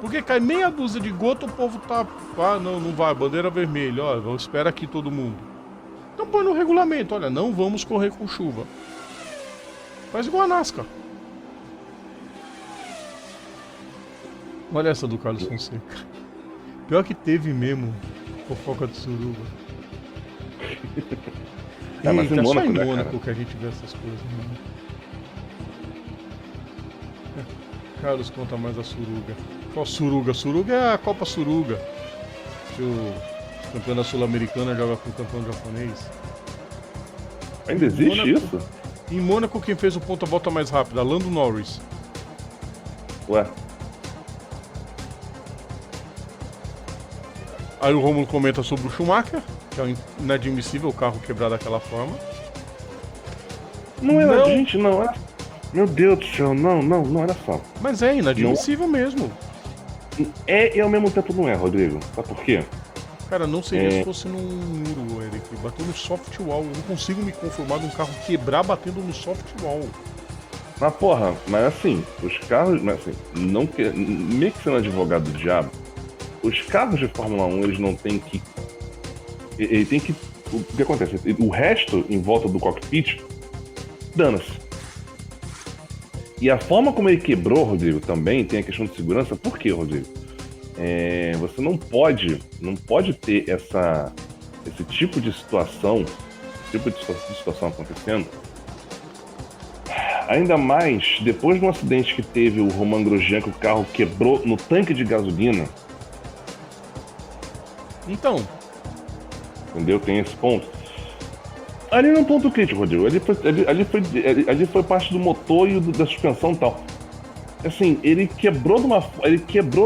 Porque cai meia dúzia de gota, o povo tá... Ah, não vai, bandeira vermelha, ó, espera aqui todo mundo. Então põe no regulamento, olha, não vamos correr com chuva. Faz igual a NASCAR. Olha essa do Carlos Fonseca. Pior que teve mesmo fofoca de suruba. Mas Eita, em só Mônaco, em né, Mônaco cara? que a gente vê essas coisas, mano. Carlos conta mais a suruga. Qual suruga? Suruga é a Copa Suruga. Que o campeão da Sul-Americana joga com o campeão japonês. Ainda existe Mônaco. isso? Em Mônaco, quem fez o ponta-volta mais rápida? Lando Norris. Ué. Aí o Rômulo comenta sobre o Schumacher, que é inadmissível o carro quebrar daquela forma. Não era, Não. gente, não era. Meu Deus do céu, não era só. Mas é inadmissível mesmo. E ao mesmo tempo não é, Rodrigo. Sabe por quê? Cara, não seria se fosse num muro, Eric. Bateu no soft wall. Eu não consigo me conformar de um carro quebrar batendo no soft wall. Mas porra, mas assim, os carros, mas assim, não que, meio que sendo advogado do diabo, os carros de Fórmula 1, eles não tem que... Ele tem que... O que acontece? O resto, em volta do cockpit, dana-se. E a forma como ele quebrou, Rodrigo, também tem a questão de segurança. Por quê, Rodrigo? Você não pode ter esse tipo de situação, acontecendo. Ainda mais depois de um acidente que teve o Romain Grosjean, que o carro quebrou no tanque de gasolina. Então, Entendeu? Tem esse ponto. Ali não é um ponto crítico, Rodrigo. Ali foi parte do motor e da suspensão e tal. Assim, ele quebrou de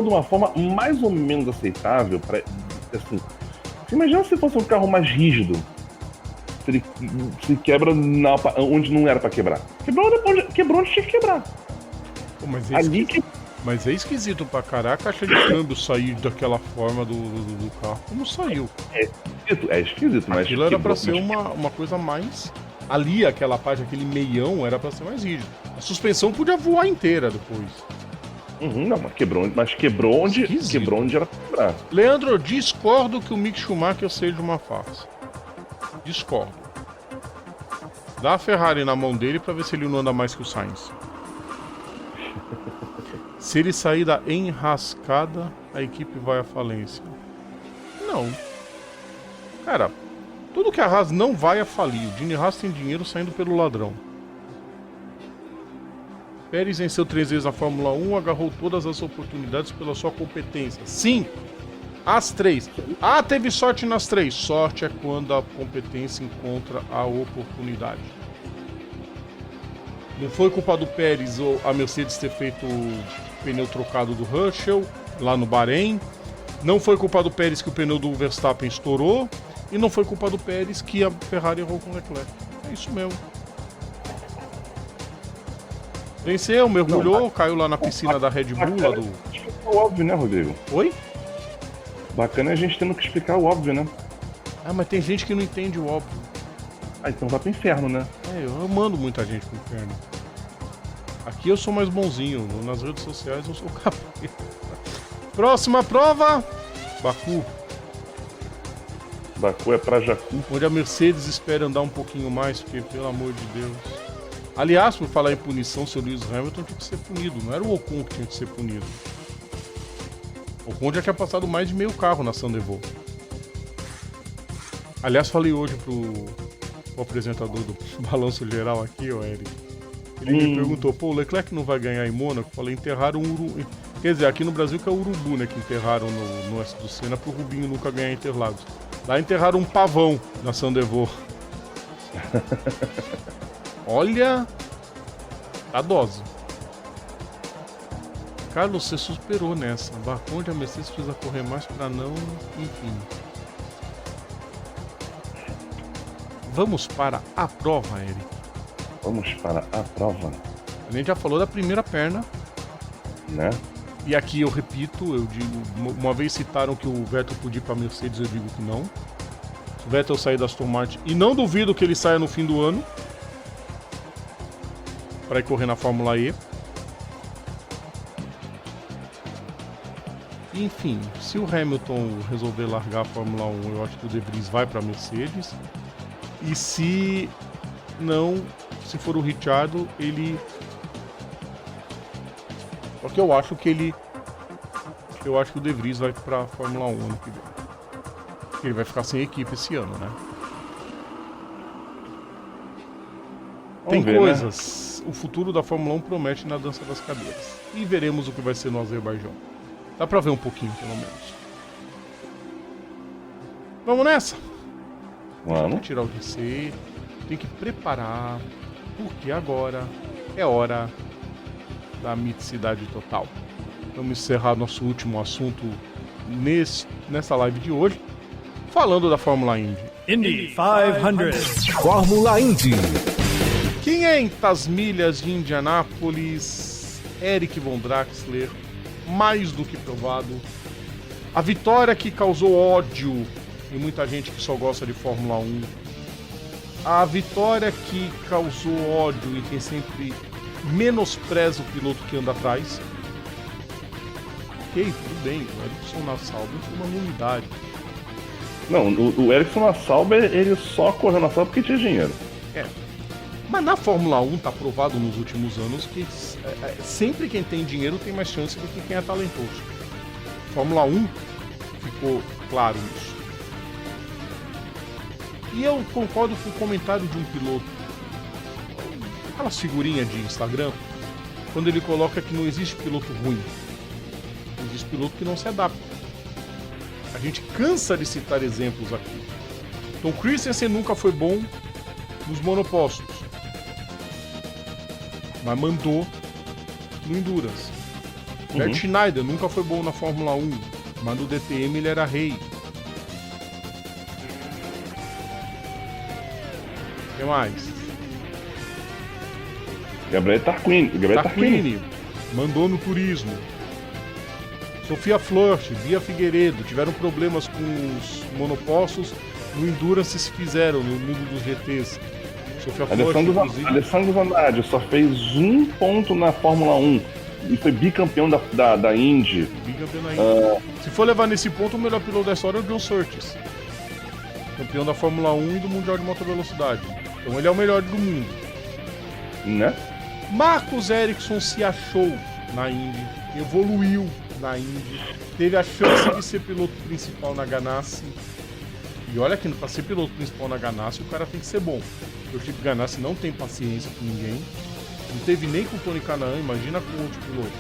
uma forma mais ou menos aceitável. Assim, você imagina se fosse um carro mais rígido. Se ele quebra onde não era pra quebrar. Quebrou onde tinha que quebrar. pô, Ali mas é esquisito pra caralho a caixa de câmbio sair daquela forma do carro. Como saiu? É esquisito, mas Aquilo era pra quebrou, ser uma coisa mais... Ali, aquela parte, aquele meião, era pra ser mais rígido. A suspensão podia voar inteira depois. Não, mas quebrou onde era pra quebrar. Leandro, discordo que o Mick Schumacher seja uma farsa. Discordo. Dá a Ferrari na mão dele pra ver se ele não anda mais que o Sainz. Se ele sair da enrascada, a equipe vai à falência. Não. Cara, tudo que a Haas não vai a falir. O Gene Haas tem dinheiro saindo pelo ladrão. Pérez venceu 3 vezes a Fórmula 1, agarrou todas as oportunidades pela sua competência. Sim, as 3. Ah, teve sorte nas 3. Sorte é quando a competência encontra a oportunidade. Não foi culpa do Pérez ou a Mercedes ter feito o pneu trocado do Russell lá no Bahrein. Não foi culpa do Pérez que o pneu do Verstappen estourou. E não foi culpa do Pérez que a Ferrari errou com o Leclerc. É isso mesmo. Venceu, mergulhou, caiu lá na piscina da Red Bull. Lá do... O óbvio, né, Rodrigo? Oi? Bacana a gente tendo que explicar o óbvio, né? Ah, mas tem gente que não entende o óbvio. Ah, então vai pro inferno, né? É, eu mando muita gente pro inferno. Aqui eu sou mais bonzinho, nas redes sociais eu sou capeta. Próxima prova, Baku. Baku é pra Jacu. Onde a Mercedes espera andar um pouquinho mais, porque, pelo amor de Deus. Aliás, por falar em punição, seu Lewis Hamilton tinha que ser punido, não era o Ocon que tinha que ser punido. O Ocon já tinha passado mais de meio carro na Sandevaux. Aliás, falei hoje pro apresentador do Balanço Geral aqui, ó, Eric. Ele me perguntou, pô, o Leclerc não vai ganhar em Mônaco? Eu falei, enterraram um urubu. Quer dizer, aqui no Brasil que é o urubu, né, que enterraram no S do Senna pro Rubinho nunca ganhar em Interlagos. Lá enterraram um pavão na Sandevaux. Olha a dose. Carlos, você superou nessa. Baku, onde a Mercedes precisa correr mais pra não... Enfim. Vamos para a prova, Eric. Vamos para a prova. A gente já falou da primeira perna. Né? E aqui eu repito, eu digo... Uma vez citaram que o Vettel podia ir pra Mercedes, eu digo que não. Se o Vettel sair da Aston Martin... E não duvido que ele saia no fim do ano. Para ir correr na Fórmula E. Enfim, se o Hamilton resolver largar a Fórmula 1, eu acho que o De Vries vai para a Mercedes. E se não, se for o Ricciardo, ele... Porque eu acho que o De Vries vai para a Fórmula 1 ano que vem. Porque ele vai ficar sem equipe esse ano, né? Tem ver, coisas... Né? O futuro da Fórmula 1 promete na dança das cadeiras. E veremos o que vai ser no Azerbaijão. Dá pra ver um pouquinho, pelo menos. Vamos nessa? Vamos. Tem que tirar o GC, tem que preparar, porque agora é hora da miticidade total. Vamos encerrar nosso último assunto nessa live de hoje, falando da Fórmula Indy. Indy 500. Fórmula Indy. 500 milhas de Indianápolis, Eric Von Draxler, mais do que provado. A vitória que causou ódio em muita gente que só gosta de Fórmula 1. A vitória que causou ódio em quem sempre menospreza o piloto que anda atrás. Ok, tudo bem, o Ericsson na Sauber foi uma nulidade. Não, o Ericsson na Sauber, ele só correu na Sauber porque tinha dinheiro. É. Mas na Fórmula 1 tá provado nos últimos anos que sempre quem tem dinheiro tem mais chance do que quem é talentoso. Fórmula 1 ficou claro isso. E eu concordo com o comentário de um piloto. Aquelas figurinhas de Instagram, quando ele coloca que não existe piloto ruim. Existe piloto que não se adapta. A gente cansa de citar exemplos aqui. Tom Christensen nunca foi bom nos monopostos, mas mandou no Endurance. Bert Schneider nunca foi bom na Fórmula 1, mas no DTM ele era rei. O que mais? Gabriel Tarquini mandou no turismo. Sofia Flört, Bia Figueiredo tiveram problemas com os monopostos, no Endurance se fizeram no mundo dos GTs. Sofia Flört, inclusive. Alessandro Zanardi só fez um ponto na Fórmula 1 e foi bicampeão da Indy. Bicampeão da Indy. Se for levar nesse ponto, o melhor piloto da história é o John Surtees, campeão da Fórmula 1 e do Mundial de Motovelocidade. Então ele é o melhor do mundo. Né? Marcus Ericsson se achou na Indy, evoluiu na Indy, teve a chance de ser piloto principal na Ganassi. E olha que para ser piloto principal na Ganassi o cara tem que ser bom. Porque o Chip Ganassi não tem paciência com ninguém. Não teve nem com o Tony Kanaan, imagina com outros pilotos.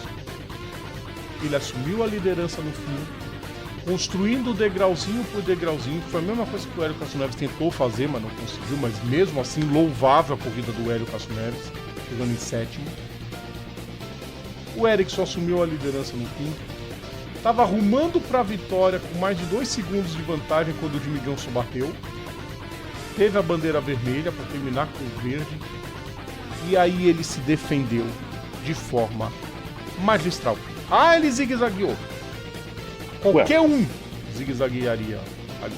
Ele assumiu a liderança no fim, construindo degrauzinho por degrauzinho, que foi a mesma coisa que o Hélio Castro Neves tentou fazer, mas não conseguiu, mas mesmo assim louvável a corrida do Hélio Castro Neves, chegando em sétimo. O Ericsson assumiu a liderança no fim, estava arrumando para a vitória com mais de 2 segundos de vantagem quando o Jimmy Johnson bateu. Teve a bandeira vermelha para terminar com o verde. E aí ele se defendeu de forma magistral. Ah, ele zigue-zagueou. Qualquer um zigue-zaguearia ali.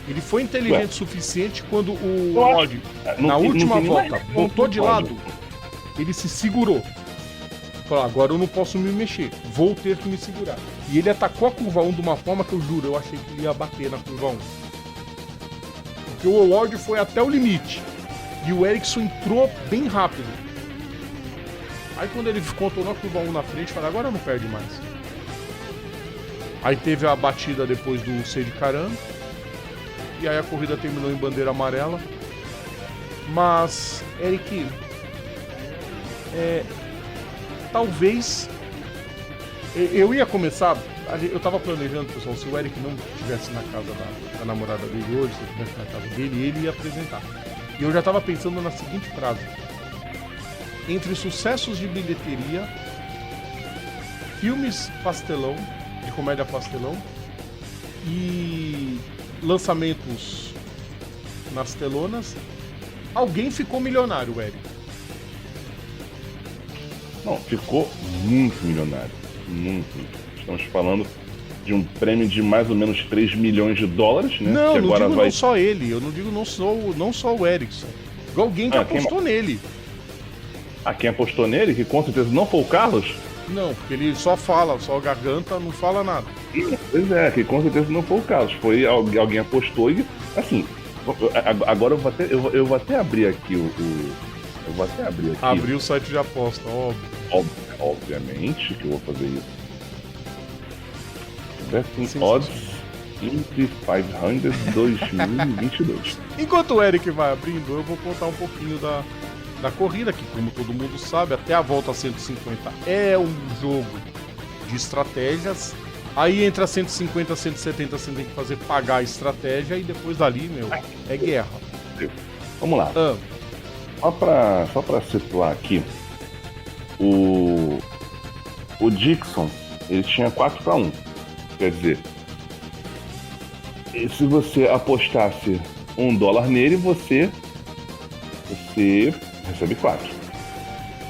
Ele foi inteligente o suficiente quando o Odd, na última volta, botou de lado, ele se segurou. Falou, agora eu não posso me mexer, vou ter que me segurar. E ele atacou a curva 1 de uma forma que eu juro, eu achei que ele ia bater na curva 1. Porque o Odd foi até o limite. E o Ericsson entrou bem rápido. Aí quando ele contornou a curva 1 na frente, falei, agora não perde mais. Aí teve a batida depois do Sede Carano. E aí a corrida terminou em bandeira amarela. Mas, Eric, talvez eu ia começar. Eu tava planejando, pessoal, se o Eric não estivesse na casa da namorada dele hoje, se ele estivesse na casa dele, ele ia apresentar. E eu já tava pensando na seguinte frase: entre sucessos de bilheteria, filmes pastelão, de comédia pastelão, e lançamentos nas telonas, alguém ficou milionário, Eric. Não, ficou muito milionário. Muito. Estamos falando de um prêmio de mais ou menos 3 milhões de dólares, né? Não, que não agora digo vai... não só ele, eu não digo não só o Ericsson. Alguém que apostou nele. Ah, quem apostou nele, que com certeza não foi o Carlos? Não, porque ele só fala, só garganta, não fala nada. Pois é, que com certeza não foi o Carlos. Foi alguém apostou e, assim, agora eu vou até abrir aqui eu vou até abrir aqui. Abrir o site de aposta, óbvio. Obviamente que eu vou fazer isso. Betting Odds Indy 500 2022. Enquanto o Eric vai abrindo, eu vou contar um pouquinho da corrida, que como todo mundo sabe, até a volta 150 é um jogo de estratégias. Aí entre a 150 e 170 você tem que fazer pagar a estratégia e depois dali, é guerra. Vamos lá. Só pra situar aqui, o Dixon, ele tinha 4-1. Quer dizer, se você apostasse $1 nele, você recebe 4.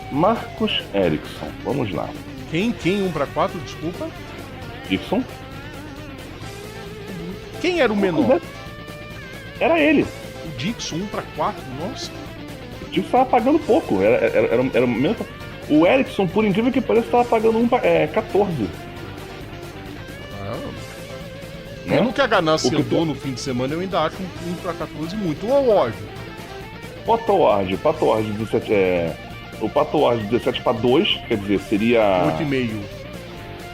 Marcus Ericsson, vamos lá. Quem 1-4, desculpa? Dixon. Quem era o menor? Era ele. O Dixon 1-4, nossa. O Dixon estava pagando pouco. Era mesmo. O Ericsson, por incrível que pareça, estava pagando 14. Mesmo que a Ganassi andou no fim de semana, eu ainda acho 1-14 muito. O Ward. Pato Ward 17, o Pato Ward 17-2, quer dizer, seria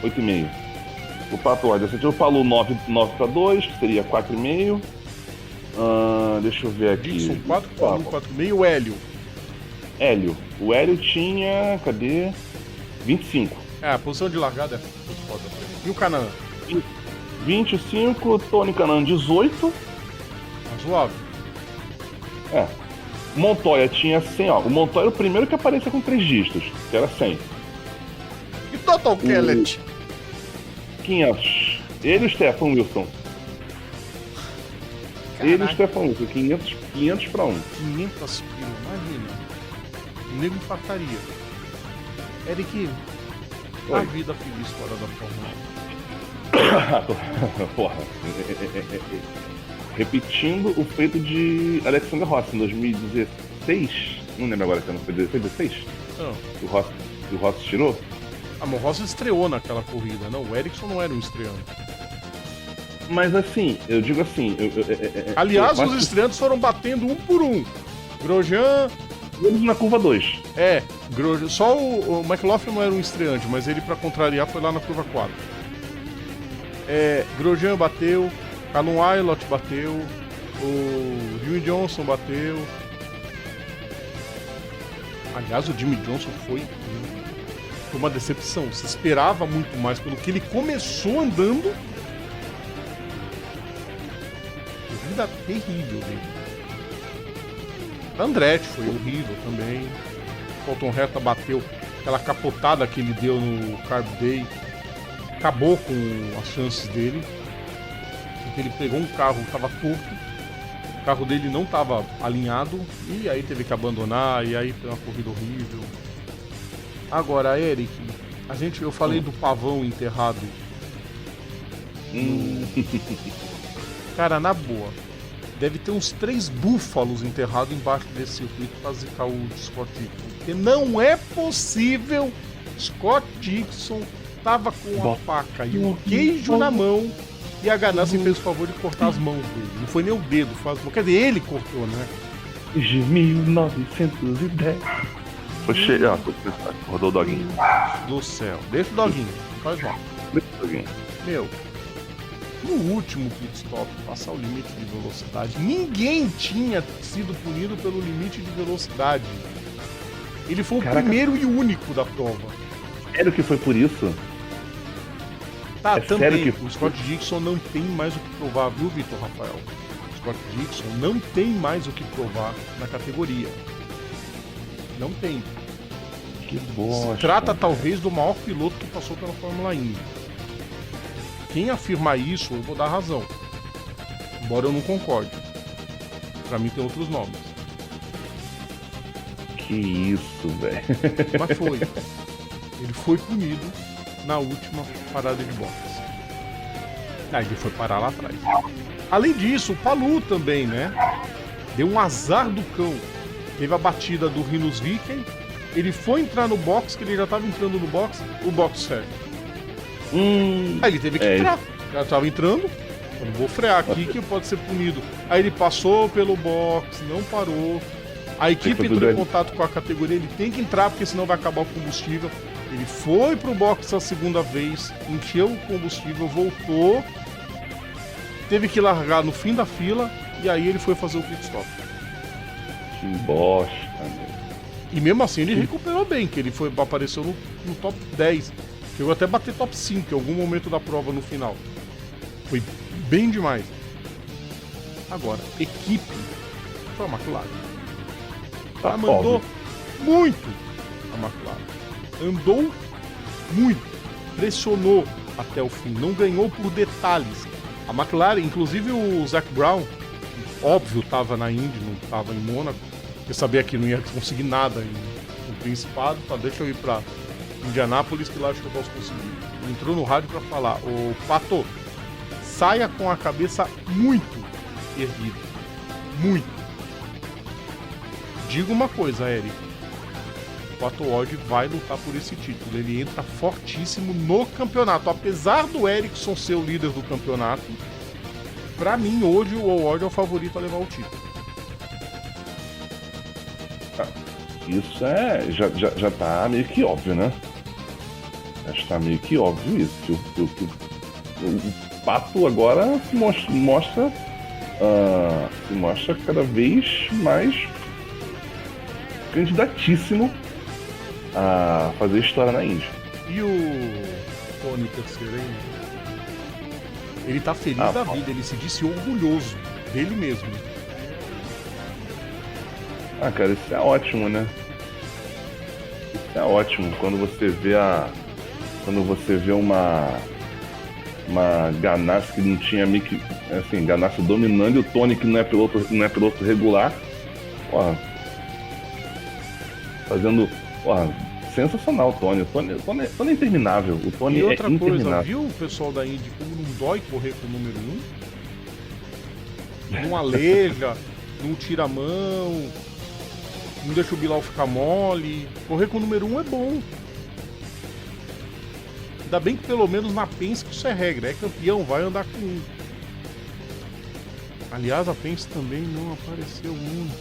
8,5. O Pato Ward 17, eu falo 9-2, que seria 4,5. Deixa eu ver aqui. Dixon 4,5. O Hélio. O Hélio tinha, cadê? 25. A posição de largada é foda. E o Kanaan? 25, Tony Kanaan 18. Razoável. Montoya tinha 100, ó. O Montoya era o primeiro que aparecia com 3 dígitos, que era 100. E Total Kellet? 500. Ele e o Stefan Wilson. Caraca. Ele e o Stefan Wilson, 500 pra 1. 500 pila, imagina. O nego infartaria. Eric, a vida feliz fora da Fórmula 1. Porra. Repetindo o feito de Alexander Rossi em 2016. Não lembro agora se não foi 2016. Não. O Rossi tirou? Mas o Rossi estreou naquela corrida, não? O Ericsson não era um estreante. Mas assim, eu digo assim. Aliás, eu os acho estreantes foram batendo um por um. Grosjean. que eles na curva 2. Grosjean. Só o McLaughlin não era um estreante, mas ele, pra contrariar, foi lá na curva 4. Grosjean bateu, Callum Ilott bateu, o Jimmy Johnson bateu. Aliás, o Jimmy Johnson foi uma decepção. Se esperava muito mais pelo que ele começou andando. Corrida terrível dele. Andretti foi horrível também. Colton Herta bateu aquela capotada que ele deu no Carb Day. Acabou com as chances dele. Porque ele pegou um carro que estava torto. O carro dele não estava alinhado. E aí teve que abandonar. E aí foi uma corrida horrível. Agora, Eric, eu falei do pavão enterrado. Cara, na boa, deve ter uns 3 búfalos enterrados embaixo desse circuito pra zicar o Scott Dixon. Porque não é possível. Scott Dixon tava com a faca e o queijo na mão e a Ganassi fez o favor de cortar as mãos dele. Não foi nem o dedo, foi as mãos. Quer dizer, ele cortou, né? De 1910. Foi cheio. Rodou o doguinho. Do céu. Deixa o doguinho, faz mal. Deixa o doguinho. Meu, no último pit stop, passar o limite de velocidade, ninguém tinha sido punido pelo limite de velocidade. Ele foi o primeiro e único da prova. Sério que foi por isso? Tá, também. Sério que... O Scott Dixon não tem mais o que provar, viu, Vitor Rafael? O Scott Dixon não tem mais o que provar na categoria. Não tem. Que bosta. Se trata talvez do maior piloto que passou pela Fórmula Indy. Quem afirmar isso, eu vou dar razão. Embora eu não concorde. Pra mim tem outros nomes. Que isso, velho. Mas foi. Ele foi punido na última parada de boxes. Aí ele foi parar lá atrás. Além disso, o Palou também, né? Deu um azar do cão. Teve a batida do Rinus Viken. Ele foi entrar no box, que ele já tava entrando no box, o box fecha. Aí ele teve que entrar. Já tava entrando. Eu não vou frear aqui que pode ser punido. Aí ele passou pelo box, não parou. A equipe entrou em contato com a categoria, ele tem que entrar porque senão vai acabar o combustível. Ele foi pro box a segunda vez, encheu o combustível, voltou, teve que largar no fim da fila e aí ele foi fazer o pit stop. Que bosta, meu. E mesmo assim ele recuperou bem, que ele apareceu no top 10. Chegou até a bater top 5 em algum momento da prova no final. Foi bem demais. Agora, equipe foi a McLaren. Ela mandou muito a McLaren. Andou muito. Pressionou até o fim. Não ganhou por detalhes. A McLaren, inclusive o Zac Brown, óbvio, estava na Indy, não estava em Mônaco. Porque sabia que não ia conseguir nada no Principado. Tá, deixa eu ir para Indianápolis, que lá acho que eu posso conseguir. Entrou no rádio para falar: ô Pato, saia com a cabeça muito erguida. Muito. Digo uma coisa, Eric. O Pato Ward vai lutar por esse título. Ele entra fortíssimo no campeonato. Apesar do Ericsson ser o líder do campeonato, pra mim hoje o Ward é o favorito a levar o título. Isso já tá meio que óbvio, né? Já está meio que óbvio isso. Que o Pato agora se mostra cada vez mais candidatíssimo a fazer história na Indy. E o Tony terceiro, hein? Ele tá feliz da vida, ele se disse orgulhoso dele mesmo. Cara, isso é ótimo, né? Isso é ótimo quando você vê uma Ganassi que não tinha meio que, assim, Ganassi dominando, e o Tony que não é piloto regular, porra, fazendo, porra, sensacional o Tony. O Tony é interminável. O Tony e outra é interminável. Coisa, viu o pessoal da Indy como não dói correr com o número 1? Não aleja, não tira a mão, não deixa o Bilal ficar mole. Correr com o número 1 é bom. Ainda bem que pelo menos na Penske isso é regra. É campeão, vai andar com Aliás, a Penske também não apareceu muito.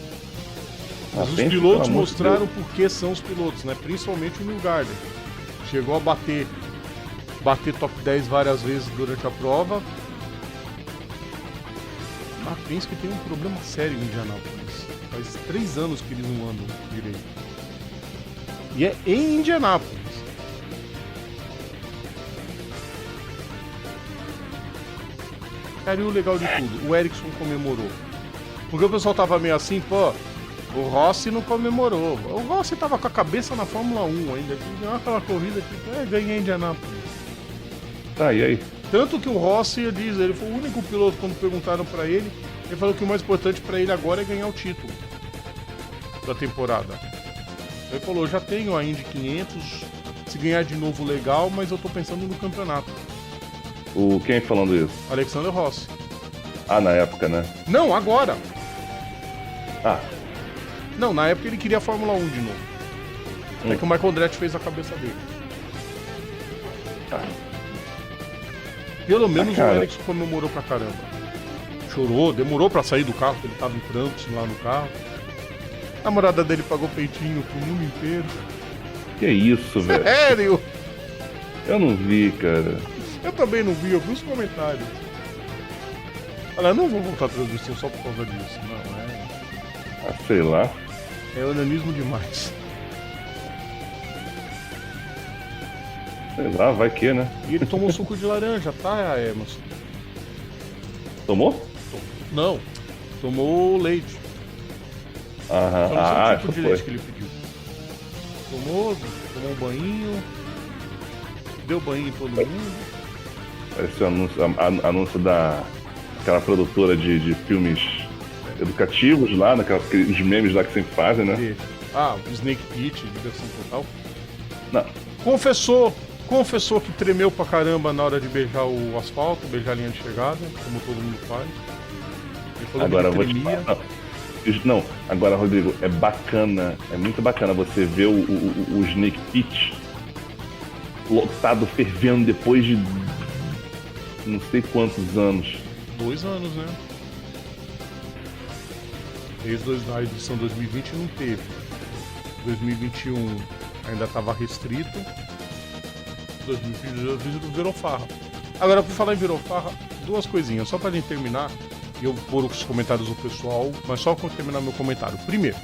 Mas A os Penske, pilotos pelo amor de mostraram por que são os pilotos, né? Principalmente o Neil Garden. Chegou a bater top 10 várias vezes durante a prova. A Penske tem um problema sério em Indianápolis. Faz 3 anos que eles não andam direito. E é em Indianápolis. Cara, e o legal de tudo, o Ericsson comemorou. Porque o pessoal tava meio assim, pô, o Rossi não comemorou. O Rossi tava com a cabeça na Fórmula 1 ainda. Ganhou aquela corrida que ganhei em Indianápolis. Tá, e aí? Tanto que o Rossi diz, ele foi o único piloto quando perguntaram pra ele, ele falou que o mais importante pra ele agora é ganhar o título da temporada. Ele falou, já tenho a Indy 500, se ganhar de novo legal, mas eu tô pensando no campeonato. Quem falando isso? Alexander Rossi. Ah, na época, né? Não, agora. Ah, Não, na época ele queria a Fórmula 1 de novo. É que o Michael Andretti fez a cabeça dele. tá. Pelo menos cara. o Ericsson comemorou pra caramba. Chorou, demorou pra sair do carro, porque ele tava em trancos lá no carro. A namorada dele pagou peitinho pro mundo inteiro. Que isso, velho? Sério? Eu não vi, cara. Eu também não vi, eu vi os comentários. Olha, não vou voltar a transmissão só por causa disso, não, Ah, sei lá. é onanismo demais. Sei lá, vai que, né? E ele tomou suco de laranja, tá, Emerson? Tomou? Não, tomou leite. Aham. Só não sei Ah, o tipo isso de leite foi. que ele pediu. Tomou um banho, deu banho em todo mundo. Parece o anúncio daquela produtora de filmes educativos lá, os memes lá que sempre fazem, né? Deixa. Ah, o Snake Pit, diversão total. Não. Confessou que tremeu pra caramba na hora de beijar o asfalto, beijar a linha de chegada, como todo mundo faz. Ele falou Agora eu que vou ele te tremia. falar. Não, agora, Rodrigo, é bacana, é muito bacana você ver o Snake Pit lotado, fervendo depois de não sei quantos anos. 2 anos, né? Desde a edição 2020 não teve. 2021 ainda estava restrito. 2022 virou farra. Agora, por falar em virou farra, 2 coisinhas, só pra gente terminar. E eu vou pôr os comentários do pessoal, mas só pra terminar meu comentário. Primeiro,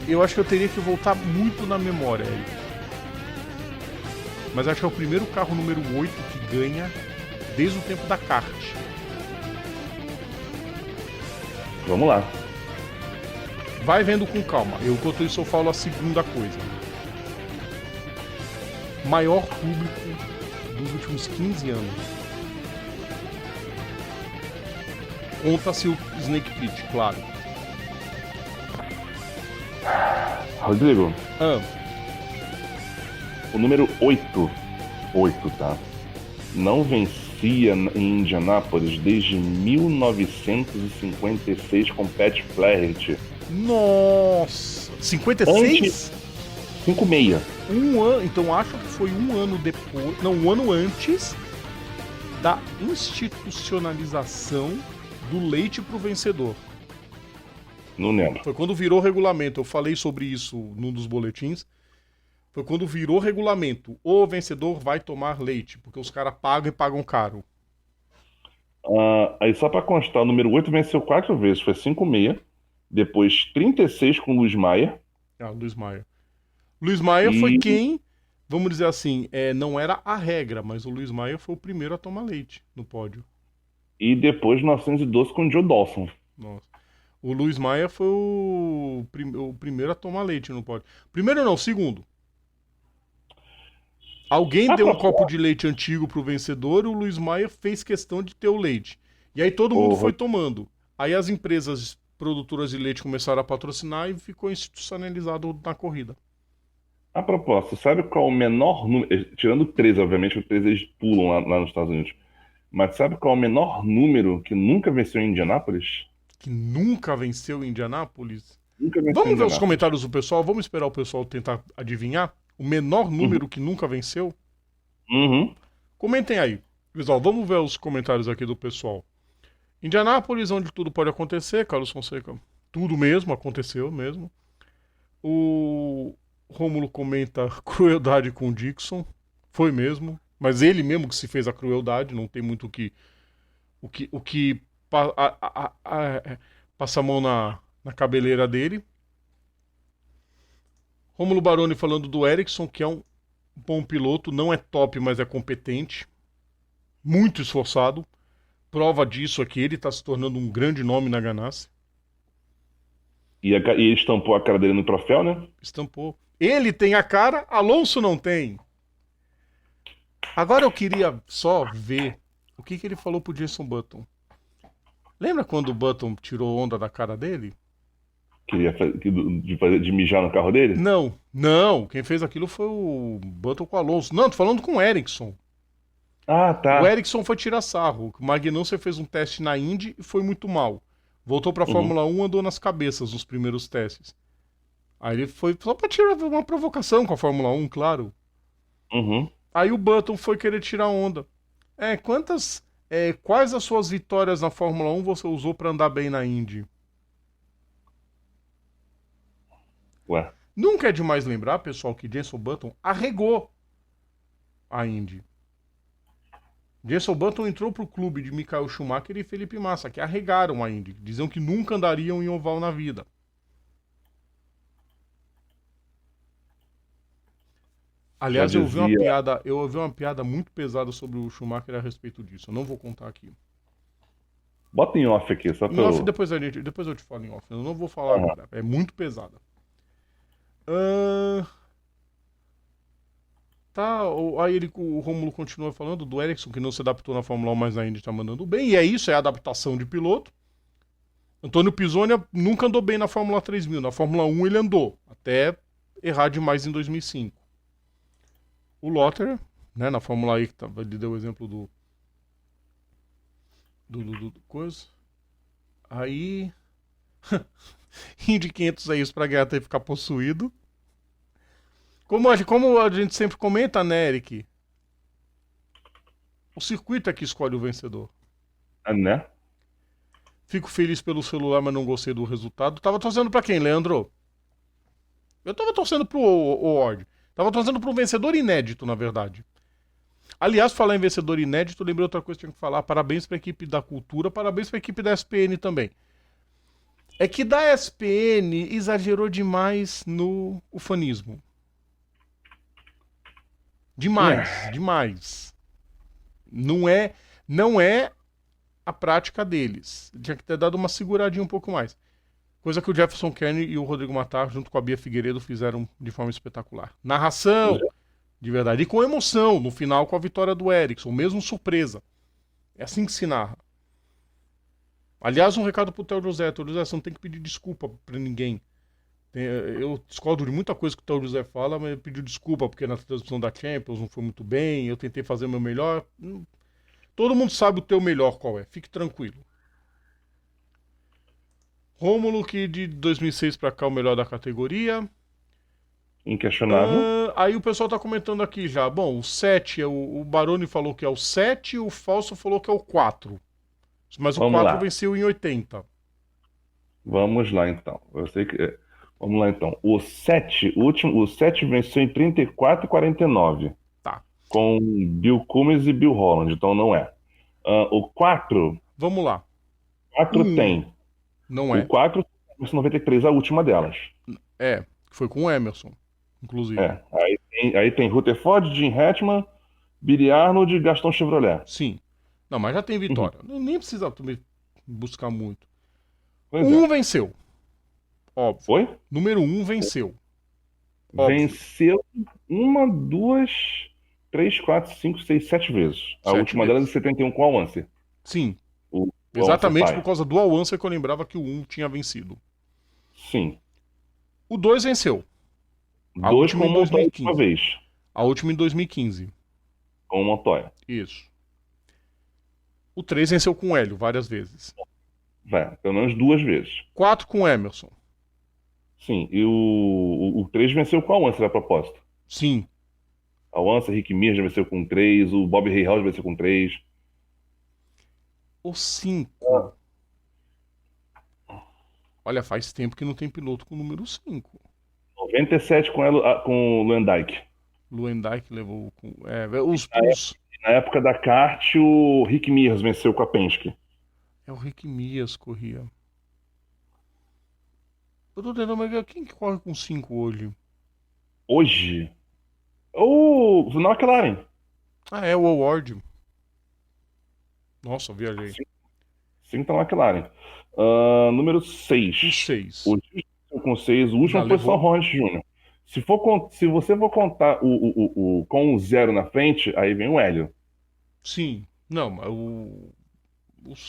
eu acho que eu teria que voltar muito na memória aí. Mas acho que é o primeiro carro número 8 que ganha desde o tempo da kart. Vamos lá. Vai vendo com calma. Enquanto isso eu falo a segunda coisa. Maior público dos últimos 15 anos. Conta-se o Snake Pit, claro. Rodrigo, Ah, o número 8, tá? Não vencia em Indianápolis desde 1956 com Pat Flaherty. nossa! 56? 5,6. Um ano, então acho que foi um ano depois, não, um ano antes da institucionalização do leite pro vencedor. Não lembro. Foi quando virou regulamento, eu falei sobre isso num dos boletins. Foi quando virou regulamento, o vencedor vai tomar leite, porque os caras pagam e pagam caro. Aí só pra constar, o número 8 venceu 4 vezes, foi 5,6. Depois 36 com o Luiz Maia. Ah, Luiz Maia. Luiz Maia foi quem, vamos dizer assim, não era a regra, mas o Luiz Maia foi o primeiro a tomar leite no pódio. E depois 912 com o Joe Dawson. Nossa. O Luiz Maia foi o primeiro a tomar leite no pódio. Primeiro não, segundo. Alguém deu um copo de leite antigo pro vencedor e o Luiz Maia fez questão de ter o leite. E aí todo mundo foi tomando. Aí as empresas produtoras de leite começaram a patrocinar e ficou institucionalizado na corrida. A propósito, sabe qual é o menor número? Tirando o 13, obviamente, o 13 eles pulam lá nos Estados Unidos. Mas sabe qual é o menor número que nunca venceu em Indianápolis? Que nunca venceu em Indianápolis? Nunca venceu em Vamos ver os Indianápolis. comentários do pessoal? Vamos esperar o pessoal tentar adivinhar? O menor número que nunca venceu? Uhum. Comentem aí. Pessoal, vamos ver os comentários aqui do pessoal. Indianápolis, onde tudo pode acontecer, Carlos Fonseca. Tudo mesmo, aconteceu mesmo. O Rômulo comenta crueldade com o Dixon. Foi mesmo. Mas ele mesmo que se fez a crueldade, não tem muito o que passa a mão na cabeleira dele. Rômulo Baroni falando do Ericsson, que é um bom piloto, não é top, mas é competente. Muito esforçado. Prova disso aqui, ele está se tornando um grande nome na Ganassi. E ele estampou a cara dele no troféu, né? Estampou. Ele tem a cara, Alonso não tem. Agora eu queria só ver o que ele falou pro Jenson Button. Lembra quando o Button tirou onda da cara dele? De mijar no carro dele? Não. Quem fez aquilo foi o Button com o Alonso. Não, tô falando com o Ericsson. Ah, tá. O Ericsson foi tirar sarro. O Magnussen fez um teste na Indy e foi muito mal. Voltou pra Fórmula 1, andou nas cabeças nos primeiros testes. Aí ele foi só pra tirar uma provocação com a Fórmula 1, claro. Uhum. Aí o Button foi querer tirar onda. Quais as suas vitórias na Fórmula 1 você usou pra andar bem na Indy? Ué. Nunca é demais lembrar, pessoal, que Jenson Button arregou a Indy. Jenson Button entrou pro clube de Michael Schumacher e Felipe Massa, que arregaram a Indy. Diziam que nunca andariam em oval na vida. Aliás, eu ouvi uma piada muito pesada sobre o Schumacher a respeito disso. Eu não vou contar aqui. Bota em off aqui, só pra Em off, depois eu te falo em off. Eu não vou falar agora. É muito pesada. Aí o Rômulo continua falando do Ericsson, que não se adaptou na Fórmula 1, mas ainda está mandando bem. E é isso, é a adaptação de piloto. Antônio Pisonia nunca andou bem na Fórmula 3000. Na Fórmula 1 ele andou, até errar demais em 2005. O Lotterer, né, na Fórmula E, ele deu o exemplo do coisa. Aí... Indy 500 é isso, pra ganhar tem que ficar possuído. Como a gente sempre comenta, né, Eric? O circuito é que escolhe o vencedor. Né? Fico feliz pelo celular, mas não gostei do resultado. Tava torcendo pra quem, Leandro? Eu tava torcendo pro Ward. Tava torcendo pro vencedor inédito, na verdade. Aliás, falar em vencedor inédito, lembrei outra coisa que tinha que falar. Parabéns pra equipe da Cultura, parabéns pra equipe da SPN também. É que da SPN exagerou demais no ufanismo. Demais. Não é a prática deles. Tinha que ter dado uma seguradinha um pouco mais. Coisa que o Jefferson Kennedy e o Rodrigo Matar, junto com a Bia Figueiredo, fizeram de forma espetacular. Narração, de verdade. E com emoção, no final, com a vitória do Ericsson, mesmo surpresa. É assim que se narra. Aliás, um recado pro Theo José. Theo José, você não tem que pedir desculpa pra ninguém. Eu discordo de muita coisa que o Theo José fala, mas eu pedi desculpa porque na transmissão da Champions não foi muito bem, eu tentei fazer o meu melhor. Todo mundo sabe o teu melhor qual é, fique tranquilo. Rômulo, que de 2006 pra cá é o melhor da categoria. Inquestionável. Aí o pessoal tá comentando aqui já. Bom, o 7, o Baroni falou que é o 7, o Falso falou que é o 4. Mas o 4 venceu em 80. Vamos lá, então. Eu sei que... Vamos lá, então. O 7 venceu em 34 e 49. Tá. Com Bill Cummings e Bill Holland, então não é. O 4... Vamos lá. 4 tem. Não é. O 4 venceu 93, a última delas. Foi com o Emerson, inclusive. Aí tem Rutherford, Jim Hatchman, Billy Arnold e Gaston Chevrolet. Sim. Não, mas já tem vitória. Nem precisa buscar muito. Pois venceu. Óbvio. Foi? Número 1 venceu. Óbvio. Venceu 1, 2, 3, 4, 5, 6, 7 vezes. A última delas é 71 com o Al-Unser. Sim. Exatamente por causa do Al-Unser que eu lembrava que o 1 tinha vencido. Sim. O 2 venceu. A última em 2015. Vez. A última em 2015. Com o Montoya. Isso. O 3 venceu com o Hélio várias vezes. Pelo menos 2 vezes. 4 com o Emerson. Sim, e o 3 venceu com o Al-Unser a propósito. Sim. Al-Unser, Rick Mir já venceu com 3, o Bob Hayhouse venceu com 3. ou 5? Olha, faz tempo que não tem piloto com o número 5. 97 com o Luendyk. Luendyk levou com. Os. Na época da kart, o Rick Mears venceu com a Penske. É o Rick Mias corria. Eu tô tentando, mas quem que corre com 5 hoje? Hoje, o McLaren. É o Award. Nossa, viajei. 5 da McLaren. Número 6. Com 6. O Gibson com 6, o último Já foi São levou? Hornet Jr. Se você for contar com o 0 na frente, aí vem o Hélio. Sim. Não,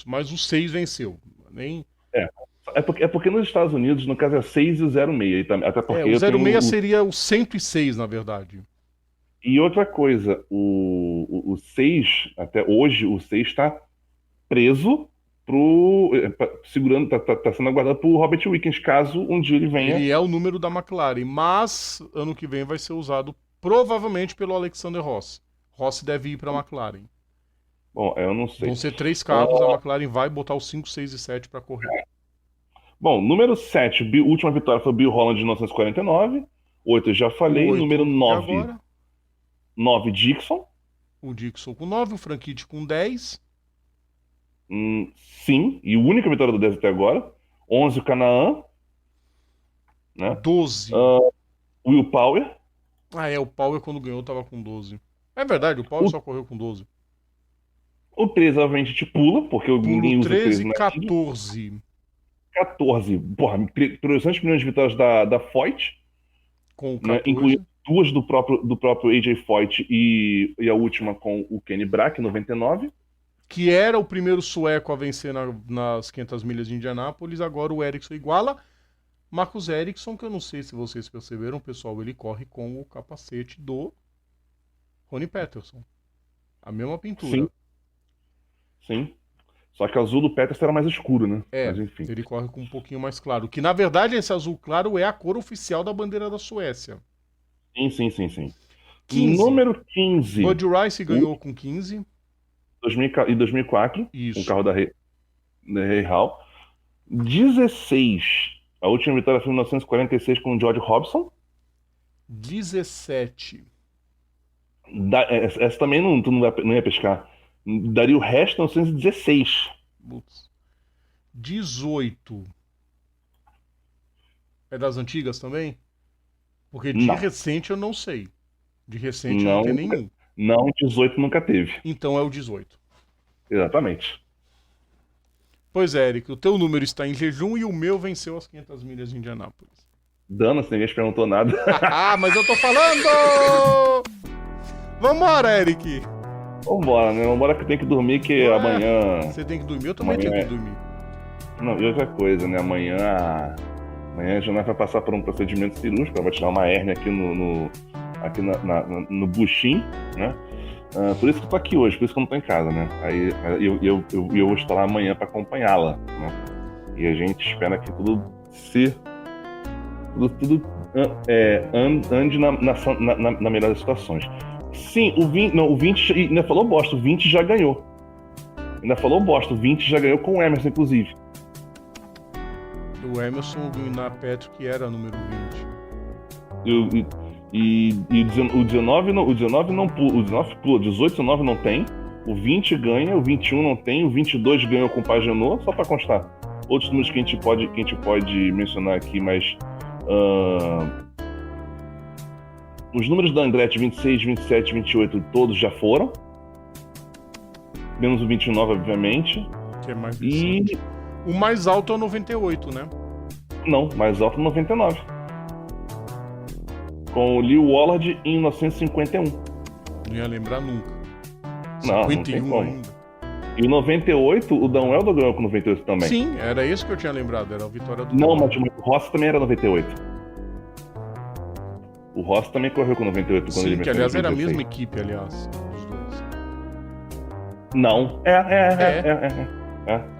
mas o 6 venceu. Nem. É porque nos Estados Unidos, no caso, é 6 e o 06. Até porque O eu tenho 06 seria o 106, na verdade. E outra coisa, o 6, até hoje, o 6 está preso segurando, tá sendo aguardado por Robert Wickens, caso um dia ele venha. Ele é o número da McLaren, mas ano que vem vai ser usado provavelmente pelo Alexander Rossi. Rossi deve ir para a McLaren. Bom, eu não sei. Vão ser 3 carros, a McLaren vai botar os 5, 6 e 7 para correr. Bom, número 7, última vitória foi Bill Holland de 1949. 8 eu já falei. Número 9, agora, 9 Dixon. o Dixon com 9, o Franchitti com 10. Sim, e a única vitória do 10 até agora. 11 o Canaan. Né? 12. Will Power. O Power quando ganhou tava com 12. É verdade, o Power só correu com 12. O 13, obviamente, te pula, porque ninguém usa 13 13 e 14. 14. Porra, 300 milhões de vitórias da Foyt, Com o 14. né? Incluindo 2 do próprio AJ Foyt e a última com o Kenny Brack, 99. Que era o primeiro sueco a vencer nas 500 milhas de Indianápolis, agora o Ericsson iguala. Marcus Ericsson, que eu não sei se vocês perceberam, pessoal, ele corre com o capacete do Ronnie Peterson. A mesma pintura. Sim. Só que o azul do Peterson era mais escuro, né? Mas, enfim. Ele corre com um pouquinho mais claro. Que, na verdade, esse azul claro é a cor oficial da bandeira da Suécia. Sim. 15. Número 15. Bud Rice ganhou com 15. Em 2004. Isso. Com o carro da Ray Hall. 16. A última vitória foi em 1946 com o George Robson. 17. Essa também tu não ia pescar. Daria o resto em 1916. Putz. 18. É das antigas também? Porque de recente eu não sei. De recente não tem nenhum. Não, 18 nunca teve. Então é o 18. Exatamente. Pois é, Eric, o teu número está em jejum e o meu venceu as 500 milhas de Indianápolis. Dana, ninguém perguntou nada. Mas eu tô falando! Vambora, Eric! Vambora, né? Vambora que eu tenho que dormir, que amanhã... Você tem que dormir? Eu também tenho que dormir. Não, e outra coisa, né? Amanhã a Janai vai passar por um procedimento cirúrgico, ela vai tirar uma hérnia aqui no buchinho, né? Por isso que eu tô aqui hoje, por isso que eu não tô em casa, né? Aí eu vou estar lá amanhã para acompanhá-la, né? E a gente espera que tudo ande na melhor das situações. Sim, o 20 ainda falou bosta, o 20 já ganhou. O 20 já ganhou com o Emerson, inclusive. O Emerson na Petro, que era número 20. O 19 não pula, o 19 pula, o 18 e 19 não tem, o 20 ganha, o 21 não tem, o 22 ganhou com o Pagenot, só para constar. Outros números que a gente pode mencionar aqui, mas os números da Andretti 26, 27, 28 todos já foram, menos o 29, obviamente. Que é mais recente. O mais alto é o 98, né? Não, mais alto é o 99. Com o Lee Wallard em 1951. Não ia lembrar nunca. Não 51 tem como. ainda. E o 98, o Dan Weldon ganhou com 98 também. Sim, era isso que eu tinha lembrado, era a vitória do... Não, mas o Rossi também era 98. O Rossi também correu com 98 quando ele que aliás era a mesma equipe, aliás, os dois. Não,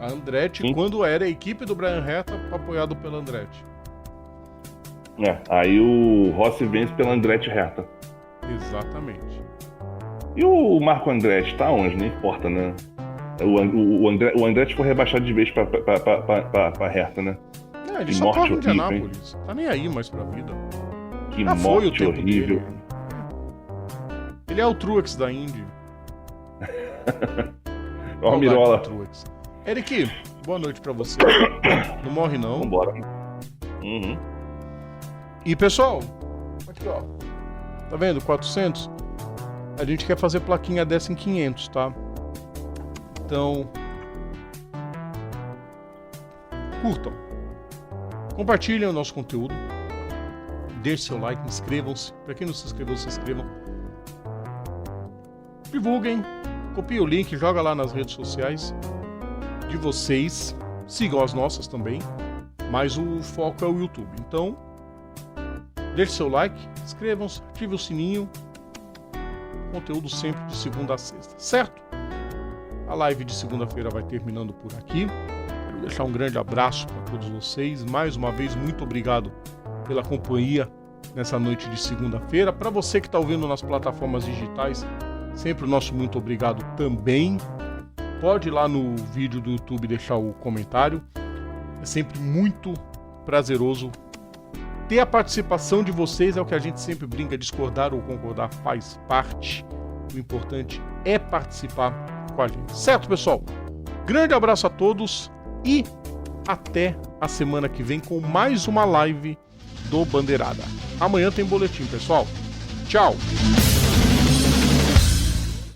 A Andretti, sim, quando era a equipe do Brian Herta, apoiado pela Andretti. Aí o Rossi vence pela Andretti Herta. Exatamente. E o Marco Andretti tá onde? Não importa, né? O André foi rebaixado de vez pra Hertha, né? Ele Que só morte corre em horrível, Indianápolis. Tá nem aí mais pra vida. Que Já foi o morte tempo horrível. dele. Ele é o Truex da Indy. Ó, a Mirola. Truex. Eric, boa noite pra você. Não morre não. Vambora. Uhum. E pessoal, aqui ó. Tá vendo? 400. A gente quer fazer plaquinha dessa em 500, tá? Então, curtam. Compartilhem o nosso conteúdo. Deixe seu like, inscrevam-se. Para quem não se inscreveu, se inscrevam. Divulguem. Copie o link, joga lá nas redes sociais de vocês. Sigam as nossas também. Mas o foco é o YouTube. Então, deixe seu like, inscrevam-se, ative o sininho. Conteúdo sempre de segunda a sexta, certo? A live de segunda-feira vai terminando por aqui. Quero deixar um grande abraço para todos vocês. Mais uma vez, muito obrigado pela companhia nessa noite de segunda-feira. Para você que está ouvindo nas plataformas digitais, sempre o nosso muito obrigado também. Pode ir lá no vídeo do YouTube deixar o comentário. É sempre muito prazeroso ter a participação de vocês. É o que a gente sempre brinca, discordar ou concordar faz parte. O importante é participar com a gente. Certo, pessoal? Grande abraço a todos e até a semana que vem com mais uma live do Bandeirada. Amanhã tem boletim, pessoal. Tchau!